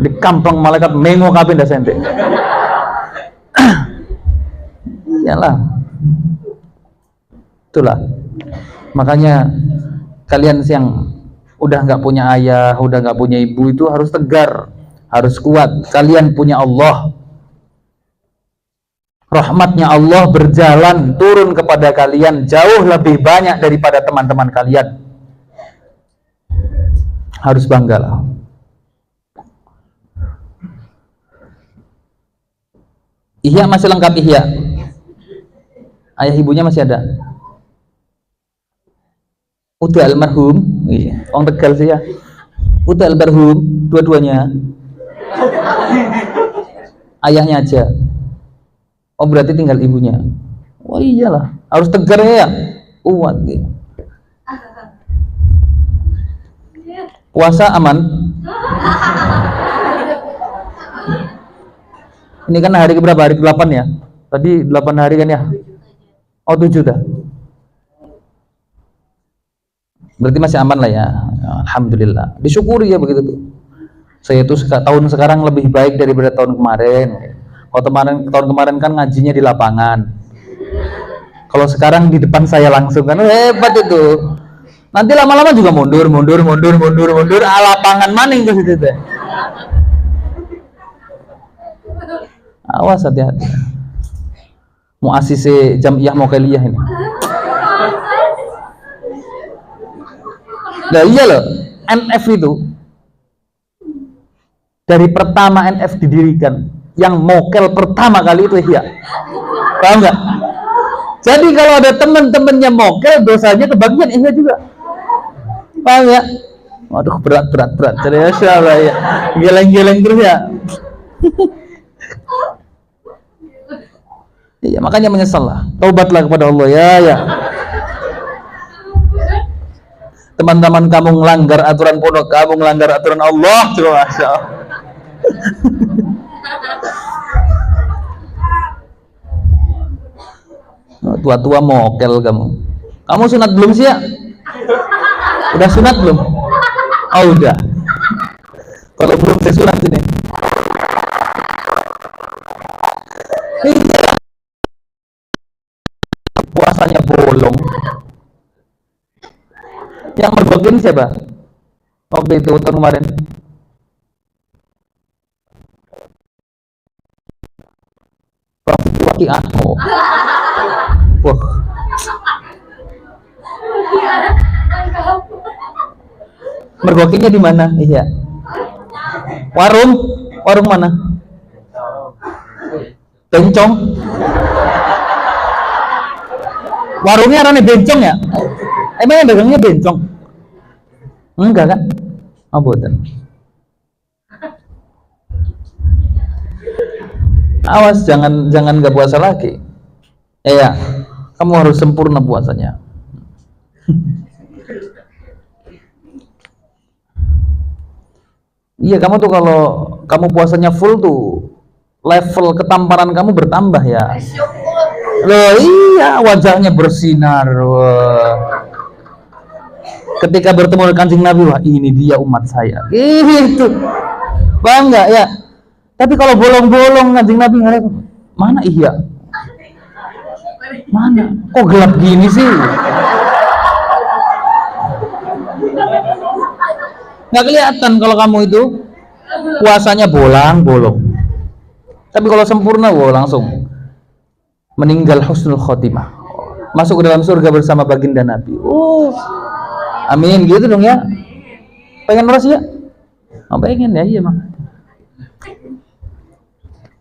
Speaker 1: di kampung malaikat mengo kabeh ndak sente. Iyalah. Itulah. Makanya kalian yang udah nggak punya ayah, udah nggak punya ibu itu harus tegar, harus kuat. Kalian punya Allah. Rahmatnya Allah berjalan turun kepada kalian jauh lebih banyak daripada teman-teman kalian. Harus banggalah. Ihya masih lengkap ihya. Ayah ibunya masih ada. Udah almarhum, iya. Orang Tegal sih ya. Udah almarhum, dua-duanya. Ayahnya aja. Oh berarti tinggal ibunya. Oh iyalah, harus tegar ya. Kuat ya. Puasa aman. Ini kan hari keberapa? Hari ke-8 ya? Tadi 8 hari kan ya? Oh 7 dah. Berarti masih aman lah ya. Alhamdulillah. Disyukuri ya begitu tuh. Saya tuh tahun sekarang lebih baik daripada tahun kemarin. Kalau tahun kemarin kan ngajinya di lapangan. Kalau sekarang di depan saya langsung kan hebat itu. Nanti lama-lama juga mundur. Lapangan maning ke situ teh. Awas hati-hati. Muassisi Jamiyah Mokeliyah ini. Nah iya loh, NF itu dari pertama NF didirikan, yang mokel pertama kali itu Ihya. Paham nggak? Jadi kalau ada teman-temannya mokel, dosanya kebagian Ihya juga. Paham ya? Waduh berat. Jadi ya Allah ya, geleng-geleng terus ya. Iya makanya menyesal lah, taubatlah kepada Allah ya. Teman-teman kamu melanggar aturan pondok, kamu melanggar aturan Allah, coba masya Allah. Tua-tua mokel kamu. Kamu sunat belum sih ya? Udah sunat belum? Oh udah. Kalau belum saya sunat ini. Puasanya bolong. Yang mergokin siapa? Waktu itu tahun kemarin. Wakiah. Oh. Wah. Mergokinnya di mana? Iya. Warung mana? Bencong. Warungnya rane bencong ya? Emang yang dagangnya bencong? Enggak kan? Oh boten. Awas jangan nggak puasa lagi. Ya, kamu harus sempurna puasanya. Iya, kamu tuh kalau kamu puasanya full tuh level ketampanan kamu bertambah ya. Loh iya, wajahnya bersinar. Wah. Ketika bertemu dengan Kanjeng Nabi, wah ini dia umat saya. Gitu. Bangga ya. Tapi kalau bolong-bolong Kanjeng Nabi ngarep, mana iya? Mana? Kok gelap gini sih? Nggak kelihatan kalau kamu itu puasanya bolong-bolong. Tapi kalau sempurna, langsung meninggal husnul khotimah, masuk ke dalam surga bersama baginda Nabi. Amin gitu dong ya. Pengen meras ya? Pengen ya, iya mah.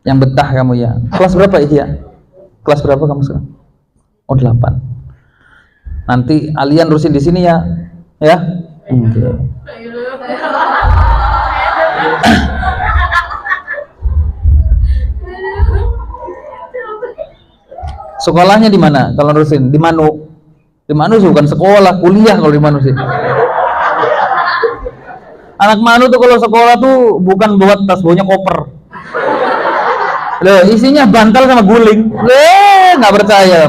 Speaker 1: Yang betah kamu ya. Kelas berapa ya? Kelas berapa kamu sekarang? 8. Nanti Alian terusin di sini ya. Ya? Okay. Sekolahnya di mana? Kalau terusin di Manu. Di Manu bukan sekolah, kuliah kalau di Manu sih. Anak Manu tuh kalau sekolah tuh bukan buat tas, baunya koper. Loh, isinya bantal sama guling. Nggak percaya.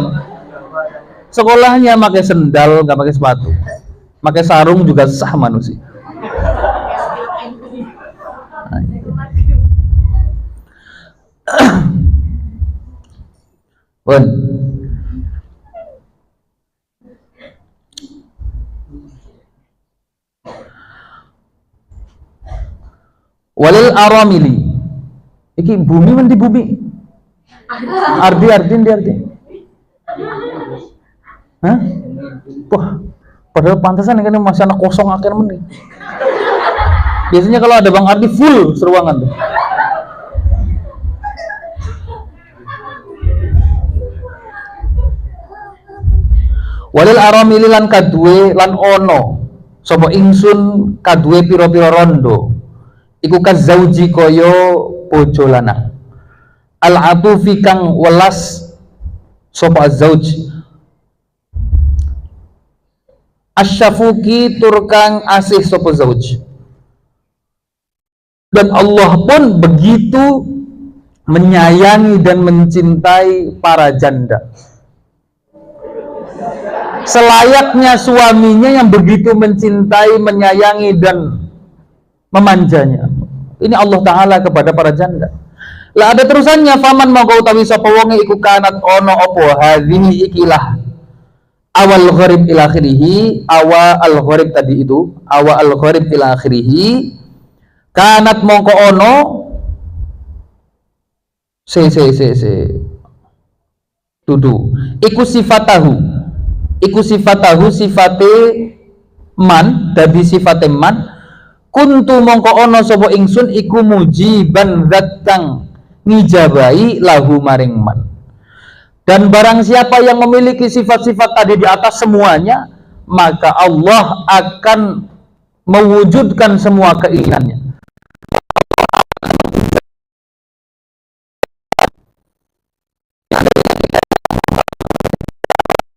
Speaker 1: Sekolahnya pakai sendal, nggak pakai sepatu. Pakai sarung juga sah manusia. Bon. Walil aramili. Iki bumi mandi bumi. Ardi. Hah? Wah, padahal pantesan kan masih anak kosong akhir meni. Biasanya kalau ada Bang Ardi full seruangan tuh. Walil aramili lan kadue lan ono sapa ingsun kadue pira-pira rondo iku kazauji kaya bojo lanang al atufi kang welas sapa zauj asyafuki turkang asih sapa zauj. Dan Allah pun begitu menyayangi dan mencintai para janda, selayaknya suaminya yang begitu mencintai, menyayangi dan memanjanya. Ini Allah Ta'ala kepada para janda. Lah ada terusannya, faman mongko utawi sapa wonge iku kanat ono opo hadhihi ikilah awal gharib ila akhirih, awal gharib tadi itu, awal gharib ila akhirih, kanat mongko ono dudu iku sifatahu sifate man, dadi sifate man kuntu mongko ono sapa ingsun iku mujiban zat kang ngijabai lahu maring man. Dan barang siapa yang memiliki sifat-sifat tadi di atas semuanya, maka Allah akan mewujudkan semua keinginannya.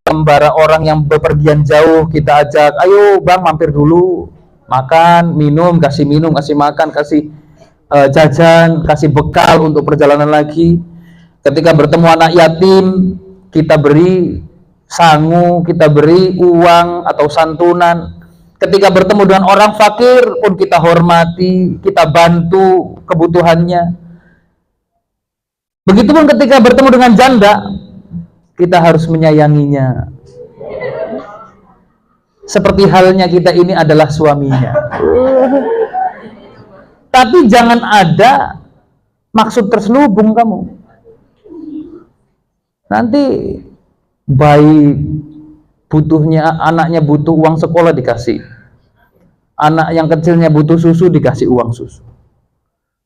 Speaker 1: Membara orang yang bepergian jauh, kita ajak, ayo bang mampir dulu, makan, minum, kasih makan, kasih jajan, kasih bekal untuk perjalanan lagi. Ketika bertemu anak yatim, kita beri sangu, kita beri uang atau santunan. Ketika bertemu dengan orang fakir pun kita hormati, kita bantu kebutuhannya. Begitupun ketika bertemu dengan janda, kita harus menyayanginya. Seperti halnya kita ini adalah suaminya. Tapi jangan ada maksud terselubung kamu. Nanti bayi butuhnya, anaknya butuh uang sekolah dikasih. Anak yang kecilnya butuh susu dikasih uang susu.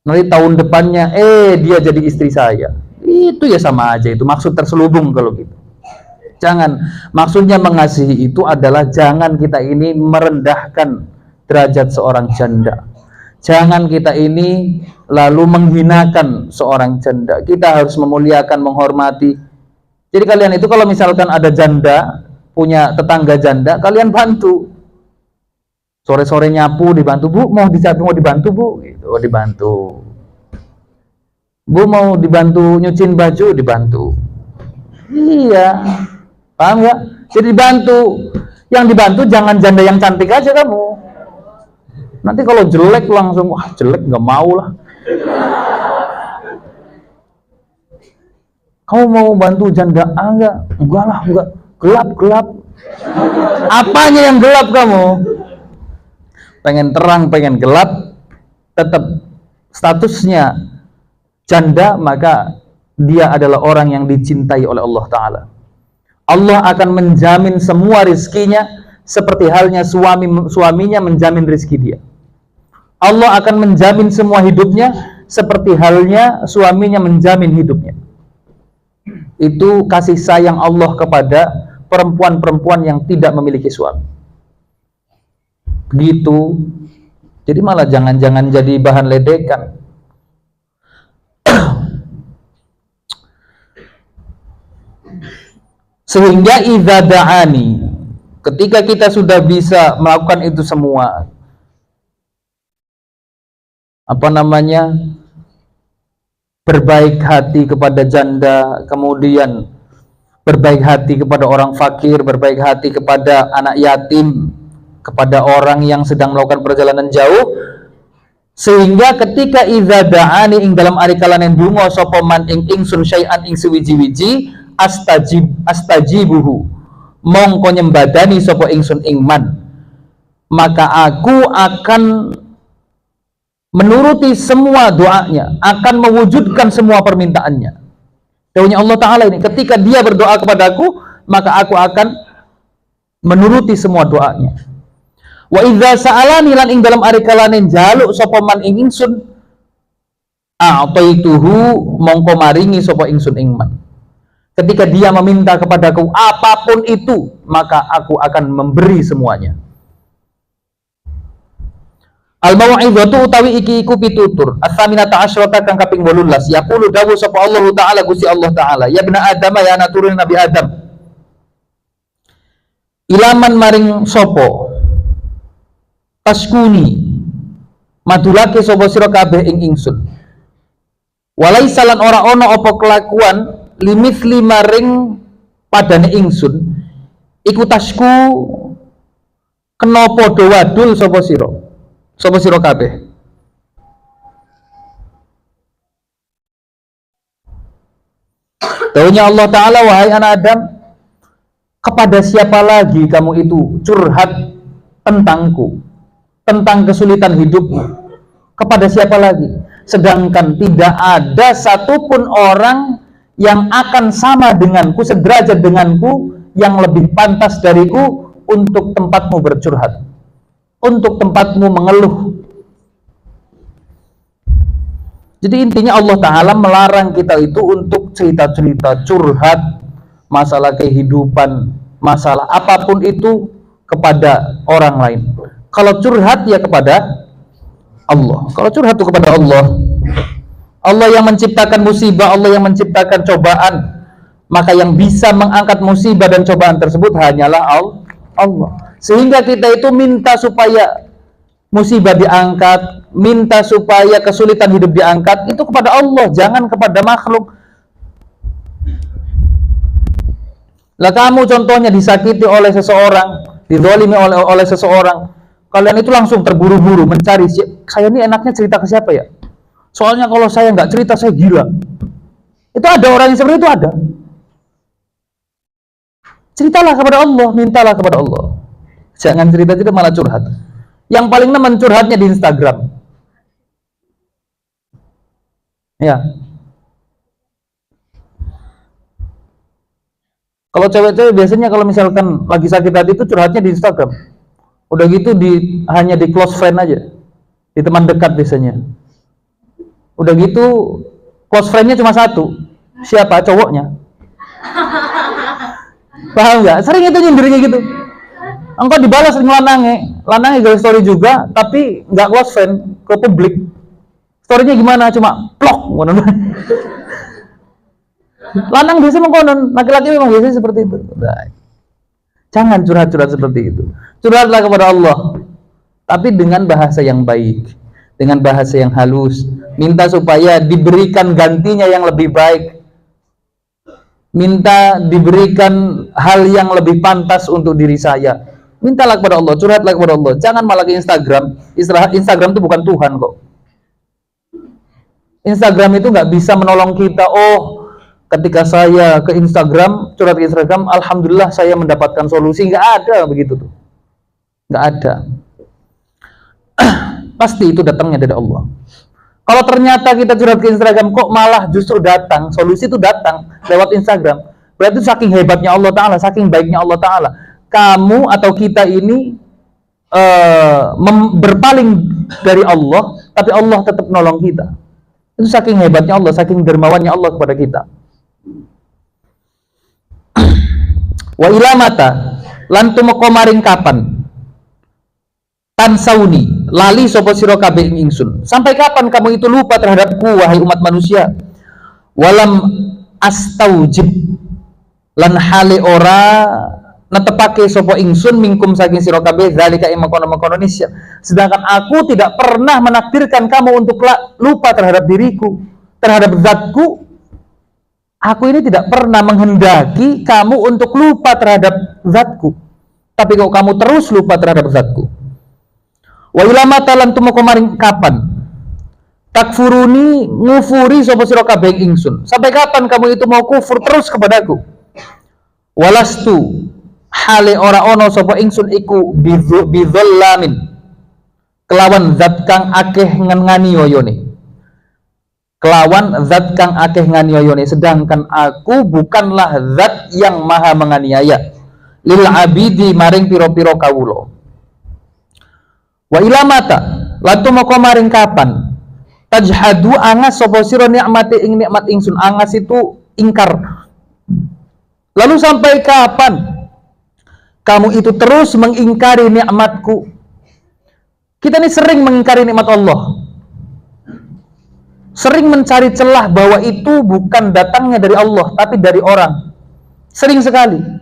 Speaker 1: Nanti tahun depannya, dia jadi istri saya. Itu ya sama aja, itu maksud terselubung kalau gitu. Jangan, maksudnya mengasihi itu adalah jangan kita ini merendahkan derajat seorang janda. Jangan kita ini lalu menghinakan seorang janda. Kita harus memuliakan, menghormati. Jadi kalian itu kalau misalkan ada janda, punya tetangga janda, kalian bantu. Sore-sore nyapu dibantu, Bu, mau dibantu, Bu, gitu, dibantu. Bu mau dibantu nyuciin baju, dibantu. Iya, paham nggak? Jadi dibantu. Yang dibantu jangan janda yang cantik aja kamu. Nanti kalau jelek langsung, wah jelek nggak mau lah. Kamu mau bantu janda A enggak? Enggak lah, enggak. Gelap. Apanya yang gelap kamu? Pengen terang, pengen gelap, tetap statusnya janda, maka dia adalah orang yang dicintai oleh Allah Ta'ala. Allah akan menjamin semua rizkinya seperti halnya suaminya menjamin rizki dia. Allah akan menjamin semua hidupnya seperti halnya suaminya menjamin hidupnya. Itu kasih sayang Allah kepada perempuan-perempuan yang tidak memiliki suami. Begitu. Jadi malah jangan-jangan jadi bahan ledekan. Sehingga idza da'ani, ketika kita sudah bisa melakukan itu semua, berbaik hati kepada janda, kemudian berbaik hati kepada orang fakir, berbaik hati kepada anak yatim, kepada orang yang sedang melakukan perjalanan jauh, sehingga ketika idza da'ani ing dalam ari kalanen donga sapa man ing ingsun syai'an ing suwiji-wiji, astajibuhu, mongko nyembadani sapa ingsun ing man, maka aku akan menuruti semua doanya, akan mewujudkan semua permintaannya. Dawuhnya Allah Ta'ala ini, ketika dia berdoa kepadaku, maka aku akan menuruti semua doanya. Wa idza sa'alani lan ing dalam ari kalanen jaluk sapa man ing ingsun, a'taituhu, mongko maringi sapa ingsun ing man. Ketika dia meminta kepadaku apapun itu, maka aku akan memberi semuanya. Al-mau'izatu utawi iki iku pitutur as-saminata asyrata kang kaping 18. Yaqulu dawu sapa Allah Ta'ala, Gusti Allah Ta'ala, ya bena Adam, ya anak turun Nabi Adam, ilaman maring sopo taskuni madulake sapa sira kabeh ing ingsun, walaisa lan ora ana apa kelakuan limithli maring padane ingsun iku tasku kena padha wadul sapa sira kabeh. Dawuhnya Allah Ta'ala, wahai anak Adam, kepada siapa lagi kamu itu curhat tentangku, tentang kesulitan hidupmu? Kepada siapa lagi? Sedangkan tidak ada satupun orang yang akan sama denganku, sederajat denganku, yang lebih pantas dariku untuk tempatmu bercurhat, untuk tempatmu mengeluh. Jadi intinya Allah Ta'ala melarang kita itu untuk cerita-cerita, curhat, masalah kehidupan, masalah apapun itu kepada orang lain. Kalau curhat ya kepada Allah. Kalau curhat itu kepada Allah, Allah yang menciptakan musibah, Allah yang menciptakan cobaan, maka yang bisa mengangkat musibah dan cobaan tersebut hanyalah Allah. Sehingga kita itu minta supaya musibah diangkat, minta supaya kesulitan hidup diangkat, itu kepada Allah, jangan kepada makhluk. Lah kamu contohnya disakiti oleh seseorang, dizalimi oleh seseorang, kalian itu langsung terburu-buru mencari, saya ini enaknya cerita ke siapa ya? Soalnya kalau saya nggak cerita saya gila. Itu ada orang yang seperti itu, ada. Ceritalah kepada Allah, mintalah kepada Allah. Jangan cerita-cerita malah curhat. Yang paling nemen curhatnya di Instagram. Ya. Kalau cewek-cewek biasanya kalau misalkan lagi sakit hati itu curhatnya di Instagram. Udah gitu hanya di close friend aja, di teman dekat biasanya. Udah gitu close friendnya cuma satu. Siapa? Cowoknya. Paham nggak? Sering itu nyindirnya gitu. Engkau dibalas lanangnya garis story juga, tapi nggak close friend, ke publik. Storynya gimana? Cuma plok. Lanang biasanya mengkonon, laki-laki memang biasanya seperti itu. Nah, jangan curhat-curhat seperti itu. Curhatlah kepada Allah, tapi dengan bahasa yang baik, dengan bahasa yang halus. Minta supaya diberikan gantinya yang lebih baik. Minta diberikan hal yang lebih pantas untuk diri saya. Mintalah kepada Allah, curhatlah kepada Allah. Jangan malah ke Instagram. Instagram itu bukan Tuhan kok. Instagram itu nggak bisa menolong kita. Oh, ketika saya ke Instagram, curhat ke Instagram, alhamdulillah saya mendapatkan solusi. Nggak ada begitu tuh. Nggak ada. Pasti itu datangnya dari Allah. Kalau ternyata kita curhat ke Instagram kok malah justru datang, solusi itu datang lewat Instagram, berarti saking hebatnya Allah Ta'ala, saking baiknya Allah Ta'ala. Kamu atau kita ini berpaling dari Allah, tapi Allah tetap nolong kita. Itu saking hebatnya Allah, saking dermawannya Allah kepada kita. Wa ilamata lan tumeka maring kapan tansauni lali sapa sira kabeh ing ingsun. Sampai kapan kamu itu lupa terhadapku wahai umat manusia? Walam astaujib lan hale ora netepake sapa ingsun mingkum saking sira kabeh zalika ing makono-makono nisya. Sedangkan aku tidak pernah menakdirkan kamu untuk lupa terhadap diriku, terhadap zatku. Aku ini tidak pernah menghendaki kamu untuk lupa terhadap zatku, tapi kok kamu terus lupa terhadap zatku. Wa ilama talan tumeka maring kapan takfuruni ngufuri sapa sira kabeh ingsun. Sampai kapan kamu itu mau kufur terus kepadaku? Walastu hale ora ono sapa ingsun iku bidzallamin kelawan zat kang akeh nganiayane. Kelawan zat kang akeh nganiayane, sedangkan aku bukanlah zat yang maha menganiaya lil abidi maring piro-piro kawula. Wa ilamata latu moko maring kapan tajhadu angas sapa sira nikmati ing nikmat ingsun. Angas itu ingkar. Lalu sampai kapan kamu itu terus mengingkari nikmatku? Kita ini sering mengingkari nikmat Allah, sering mencari celah bahwa itu bukan datangnya dari Allah tapi dari orang. Sering sekali.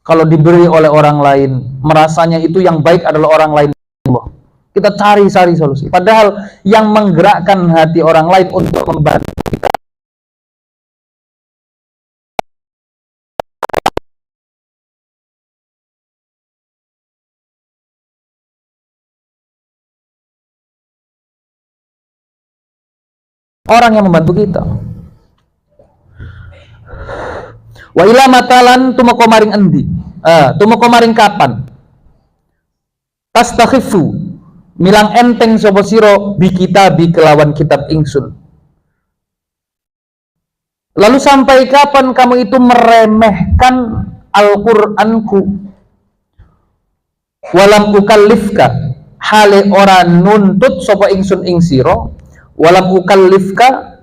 Speaker 1: Kalau diberi oleh orang lain, merasanya itu yang baik adalah orang lain Allah. Kita cari solusi. Padahal yang menggerakkan hati orang lain untuk membantu kita orang yang membantu kita. Wa ila matalan tumeka maring endi? Tumeka maring kapan? Tastakhifu milang enteng sapa sira bi kitabi kelawan kitab ingsun. Lalu sampai kapan kamu itu meremehkan Al-Qur'anku? Walam ukallifka hale ora nuntut sapa ingsun ing sira. Walam ukallifka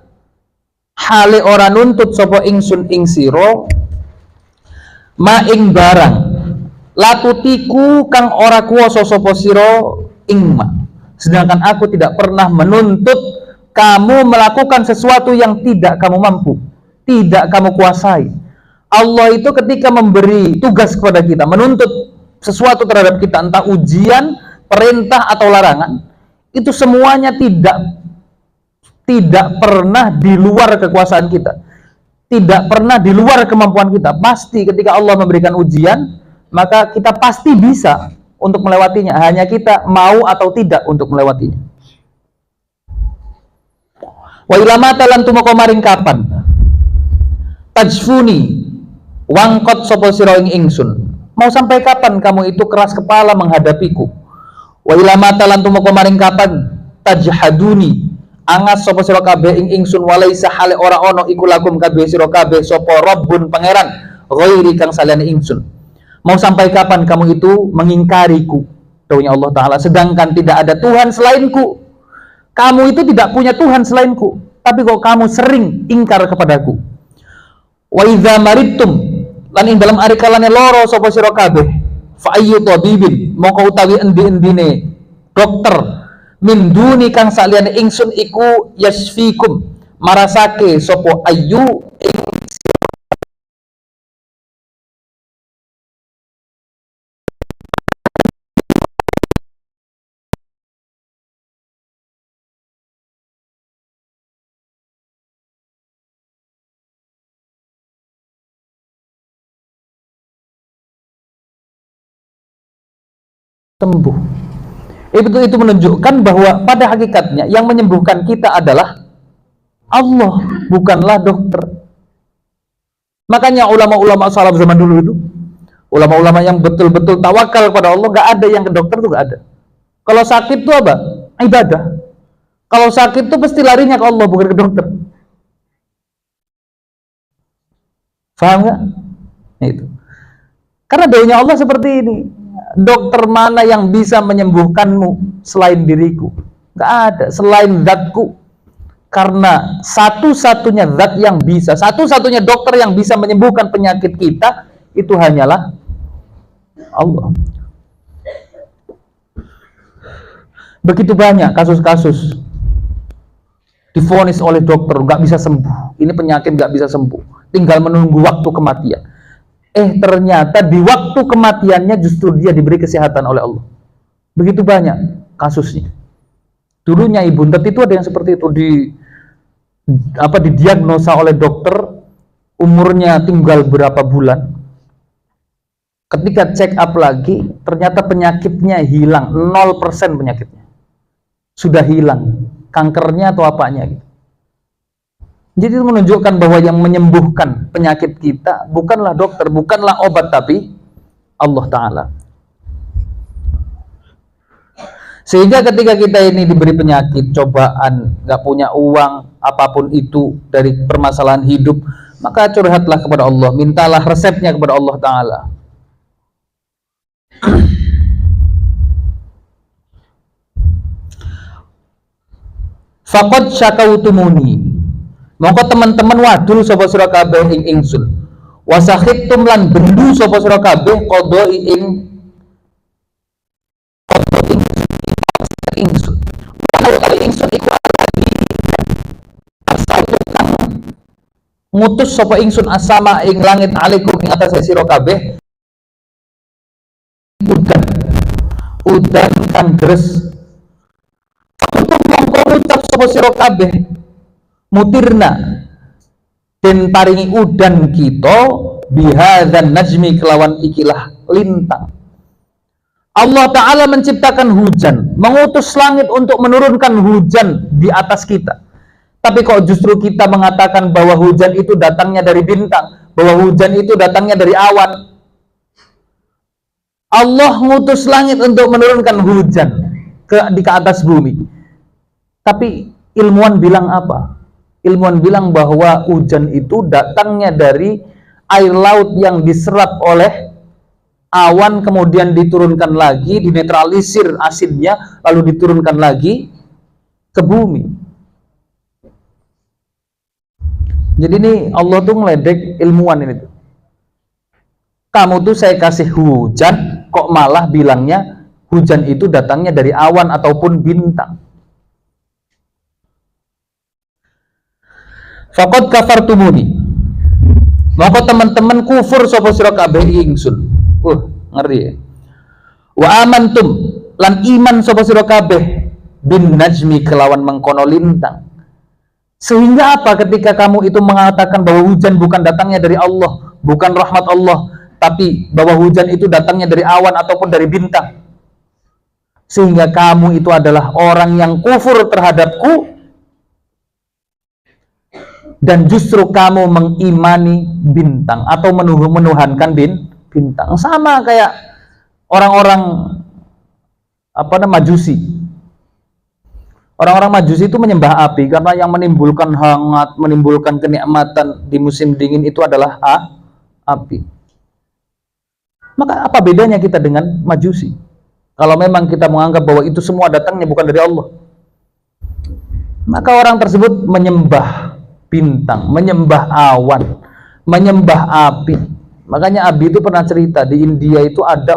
Speaker 1: hale ora nuntut sapa ingsun ing sira ma ing barang latutiku kang ora kuwasa sapa sira ing ma. Sedangkan aku tidak pernah menuntut kamu melakukan sesuatu yang tidak kamu mampu, tidak kamu kuasai. Allah itu ketika memberi tugas kepada kita, menuntut sesuatu terhadap kita, entah ujian, perintah atau larangan, itu semuanya tidak pernah di luar kekuasaan kita, tidak pernah di luar kemampuan kita. Pasti ketika Allah memberikan ujian, maka kita pasti bisa untuk melewatinya, hanya kita mau atau tidak untuk melewatinya. Wa ilamata lan tumeka maring kapan tajfuni wangkot sapa sira ing ingsun. Mau sampai kapan kamu itu keras kepala menghadapiku? Wa ilamata lan tumeka maring kapan tajhaduni angas sapa sira kabeh ing ingsun walaisa hale ora ono iku lakum kabeh sira kabeh sapa Rabbun pangeran ghairi kang saliyane ingsun. Mau sampai kapan kamu itu mengingkariku, dawuhnya Allah Ta'ala, sedangkan tidak ada Tuhan selainku. Kamu itu tidak punya Tuhan selainku, tapi kok kamu sering ingkar kepadaku. Wa idza maridtum lan ing dalam ari kalane loro sapa sira kabeh fa ayyu tabibin moko utawi endi-endine dokter min duni kang saliyane ingsun iku yasfikum marasake sapa ayu ing sembuh. Itu menunjukkan bahwa pada hakikatnya yang menyembuhkan kita adalah Allah, bukanlah dokter. Makanya ulama-ulama salaf zaman dulu itu, ulama-ulama yang betul-betul tawakal kepada Allah, nggak ada yang ke dokter tuh, nggak ada. Kalau sakit tuh apa? ibadah. Kalau sakit tuh pasti larinya ke Allah, bukan ke dokter. Paham nggak? Itu. Karena doanya Allah seperti ini. Dokter mana yang bisa menyembuhkanmu selain diriku? Nggak ada, selain zatku. Karena satu-satunya zat yang bisa, satu-satunya dokter yang bisa menyembuhkan penyakit kita, itu hanyalah Allah. Begitu banyak kasus-kasus divonis oleh dokter nggak bisa sembuh, ini penyakit nggak bisa sembuh, tinggal menunggu waktu kematian. Ternyata di waktu kematiannya justru dia diberi kesehatan oleh Allah. Begitu banyak kasusnya. Dulunya Ibu Buntet itu ada yang seperti itu, didiagnosa oleh dokter, umurnya tinggal berapa bulan. Ketika check up lagi, ternyata penyakitnya hilang, 0% penyakitnya sudah hilang, kankernya atau apanya gitu. Jadi itu menunjukkan bahwa yang menyembuhkan penyakit kita bukanlah dokter, bukanlah obat, tapi Allah Ta'ala. Sehingga ketika kita ini diberi penyakit, cobaan, gak punya uang, apapun itu dari permasalahan hidup, maka curhatlah kepada Allah, mintalah resepnya kepada Allah Ta'ala. Faqad syakautumuni, mongko teman-teman wadul sapa sira kabeh ing ingsun, wasakhittum lan bendu sapa sira kabeh qadha ing ingsun. Kalau ingsun iku asal kang ngutus sapa ingsun asama ing langit alaikum ing atas sira kabeh udan kang deres. Untuk mongko ngucap sapa sira kabeh mutirna den paringi udan kita bihadzan najmi kelawan ikilah lintang. Allah Ta'ala menciptakan hujan, mengutus langit untuk menurunkan hujan di atas kita. Tapi kok justru kita mengatakan bahwa hujan itu datangnya dari bintang, bahwa hujan itu datangnya dari awan. Allah mengutus langit untuk menurunkan hujan ke atas bumi. Tapi ilmuwan bilang apa? Ilmuwan bilang bahwa hujan itu datangnya dari air laut yang diserap oleh awan, kemudian diturunkan lagi, dinetralisir asidnya, lalu diturunkan lagi ke bumi. Jadi ini Allah tuh ngeledek ilmuwan ini tuh. Kamu tuh saya kasih hujan, kok malah bilangnya hujan itu datangnya dari awan ataupun bintang. Faqad kafartumuni, maka teman-teman kufur sapa sira kabeh ingsun. Ngeri ya. Wa amantum lan iman sapa sira kabeh bin najmi kelawan mengkono lintang. Sehingga apa ketika kamu itu mengatakan bahwa hujan bukan datangnya dari Allah, bukan rahmat Allah, tapi bahwa hujan itu datangnya dari awan ataupun dari bintang. Sehingga kamu itu adalah orang yang kufur terhadapku dan justru kamu mengimani bintang atau menuhankan bintang. Sama kayak orang-orang Majusi. Orang-orang Majusi itu menyembah api karena yang menimbulkan hangat, menimbulkan kenikmatan di musim dingin itu adalah api. Maka apa bedanya kita dengan Majusi? Kalau memang kita menganggap bahwa itu semua datangnya bukan dari Allah, maka orang tersebut menyembah bintang, menyembah awan, menyembah api. Makanya Abi itu pernah cerita, di India itu ada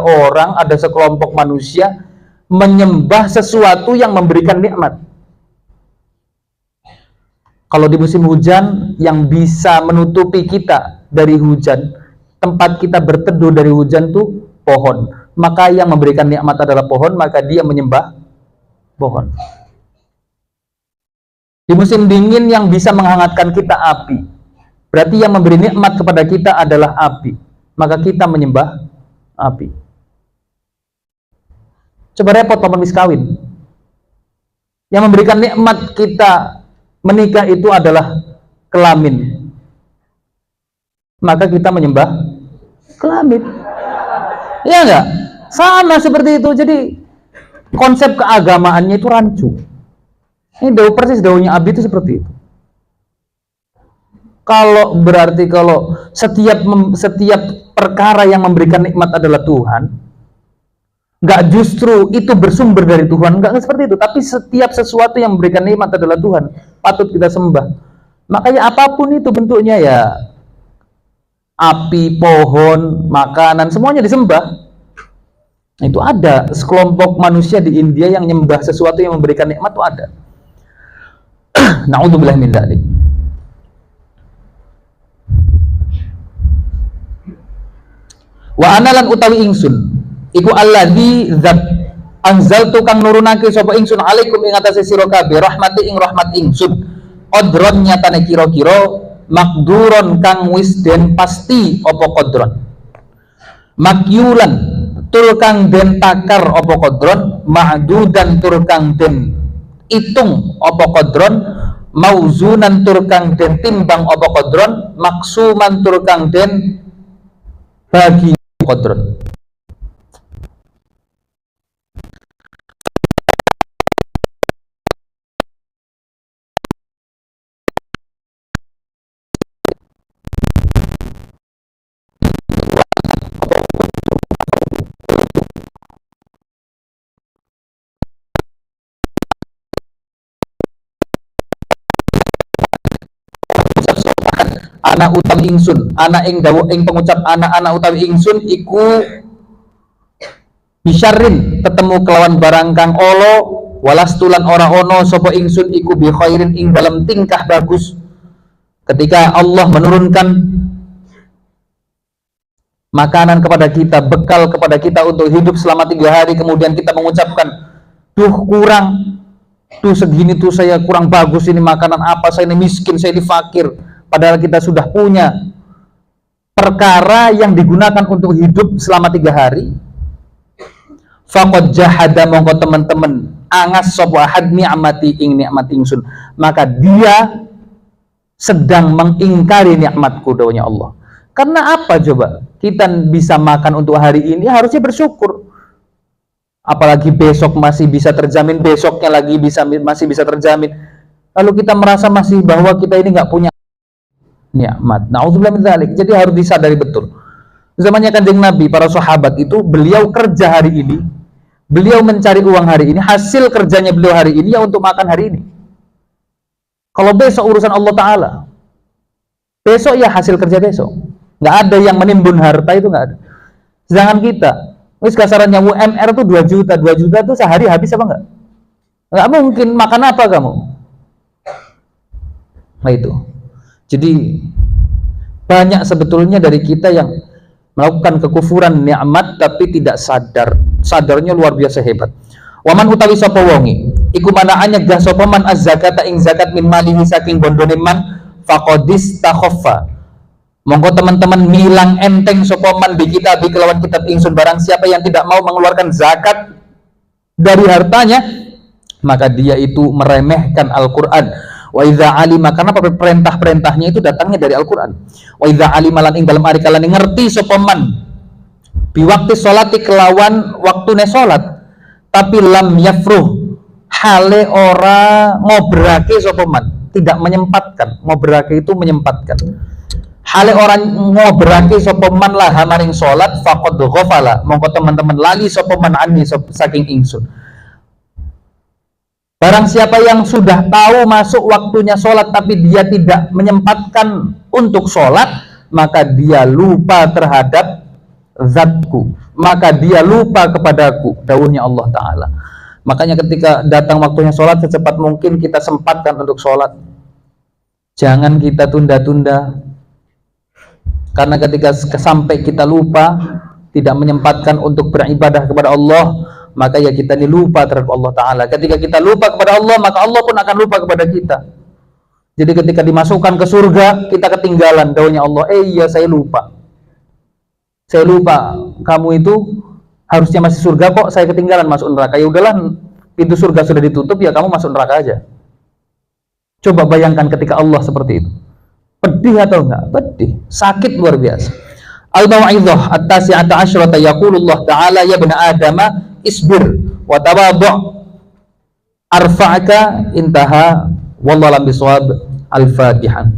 Speaker 1: sekelompok manusia menyembah sesuatu yang memberikan nikmat. Kalau di musim hujan, yang bisa menutupi kita dari hujan, tempat kita berteduh dari hujan tuh pohon. Maka yang memberikan nikmat adalah pohon, maka dia menyembah pohon. Di musim dingin yang bisa menghangatkan kita api. Berarti yang memberi nikmat kepada kita adalah api. Maka kita menyembah api. Coba repot paman wis kawin. Yang memberikan nikmat kita menikah itu adalah kelamin. Maka kita menyembah kelamin. Iya enggak? Sama seperti itu. Jadi Konsep keagamaannya itu rancu. Ini persis daunnya Abi itu seperti itu. Kalau berarti kalau setiap perkara yang memberikan nikmat adalah Tuhan, nggak justru itu bersumber dari Tuhan, nggak seperti itu. Tapi setiap sesuatu yang memberikan nikmat adalah Tuhan, patut kita sembah. Makanya apapun itu bentuknya ya, api, pohon, makanan, semuanya disembah. Itu ada sekelompok manusia di India yang nyembah sesuatu yang memberikan nikmat, itu ada. Na'udzubillah min dzalik. Wa analan utawi ingsun iku alladzi zat anzaltu kang nurunake sapa ingsun alaikum ing atase sira kabeh rahmati ing rahmat ingsun qadron nyatane kira-kira makduron kang wis den pasti apa qadron makyulan tur kang den takar apa qadron ma'dudan tur kang den itung apa qadron mauzunan tur kang den timbang apa qadron maksuman tur kang den bagi qadron. Anak utawi ingsun, anak ing dawuh ing pengucap anak utawi ingsun iku bisyarrin ketemu kelawan barang kang olo walastulan ora ono sapa ingsun iku bi khairin ing dalam tingkah bagus. Ketika Allah menurunkan makanan kepada kita, bekal kepada kita untuk hidup selama 3 hari, kemudian kita mengucapkan, duh kurang, tuh segini tuh saya kurang bagus ini makanan apa, saya ini miskin, saya ini fakir. Padahal kita sudah punya perkara yang digunakan untuk hidup selama 3 hari. Faqad jahada mongko teman-teman angas sapa ahad ni'mati ing nikmat ingsun, maka dia sedang mengingkari nikmatku dawuhnya Allah. Karena apa coba? Kita bisa makan untuk hari ini harusnya bersyukur. Apalagi besok masih bisa terjamin, besoknya lagi masih bisa terjamin. Lalu kita merasa masih bahwa kita ini nggak punya nikmat. Na'udzubillah min dzalik. Jadi harus disadari betul. Zamannya Kanjeng Nabi, para sahabat itu beliau kerja hari ini, beliau mencari uang hari ini, hasil kerjanya beliau hari ini ya untuk makan hari ini. Kalau besok urusan Allah Ta'ala, besok ya hasil kerja besok. Nggak ada yang menimbun harta, itu nggak ada. Sedangkan kita, wis kasarannya UMR tuh 2 juta, 2 juta tuh sehari habis apa nggak? Nggak mungkin. Makan apa kamu? Nah itu. Jadi banyak sebetulnya dari kita yang melakukan kekufuran nikmat tapi tidak sadar. Sadarnya luar biasa hebat. Waman utawi sapa wonge iku manaane gah sapa man az-zakata ing zakat min malihi saking bondone man faqadis takhaffa. Monggo teman-teman milang enteng sapa man bi kitab kelawan kitab ingsun, barang siapa yang tidak mau mengeluarkan zakat dari hartanya maka dia itu meremehkan Al-Qur'an. Wa idza alima, karena perintah-perintahnya itu datangnya dari Al-Qur'an. Wa idza alima lan ing dalem ari kalane ngerti sapa man bi waktu salati kelawan waktune salat tapi lam yafruh hale ora ngobrake sapa man, tidak menyempatkan. Ngobrake itu menyempatkan. Hale orang ngobrake sapa man lah maring salat faqad ghafala, mongko teman-teman lali sapa man anni saking ingsun. Barang siapa yang sudah tahu masuk waktunya sholat tapi dia tidak menyempatkan untuk sholat, maka dia lupa terhadap zatku, maka dia lupa kepadaku, dawuhnya Allah Ta'ala. Makanya ketika datang waktunya sholat, secepat mungkin kita sempatkan untuk sholat. Jangan kita tunda-tunda, karena ketika sampai kita lupa, tidak menyempatkan untuk beribadah kepada Allah, maka ya kita ini lupa terhadap Allah Ta'ala. Ketika kita lupa kepada Allah, maka Allah pun akan lupa kepada kita. Jadi ketika dimasukkan ke surga, kita ketinggalan. Dawuhnya Allah, iya saya lupa. Saya lupa, kamu itu harusnya masih surga kok, saya ketinggalan masuk neraka. Ya udahlah, pintu surga sudah ditutup, ya kamu masuk neraka aja. Coba bayangkan ketika Allah seperti itu. Pedih atau enggak? Pedih. Sakit luar biasa. Al-Mau'idhah at-tasi'ata asyrata yaqulullah ta'ala ya bani adama isbir wa tawadhu' arfa'aka. Intaha, wallahu a'lam bishawab. Al-Fatihah.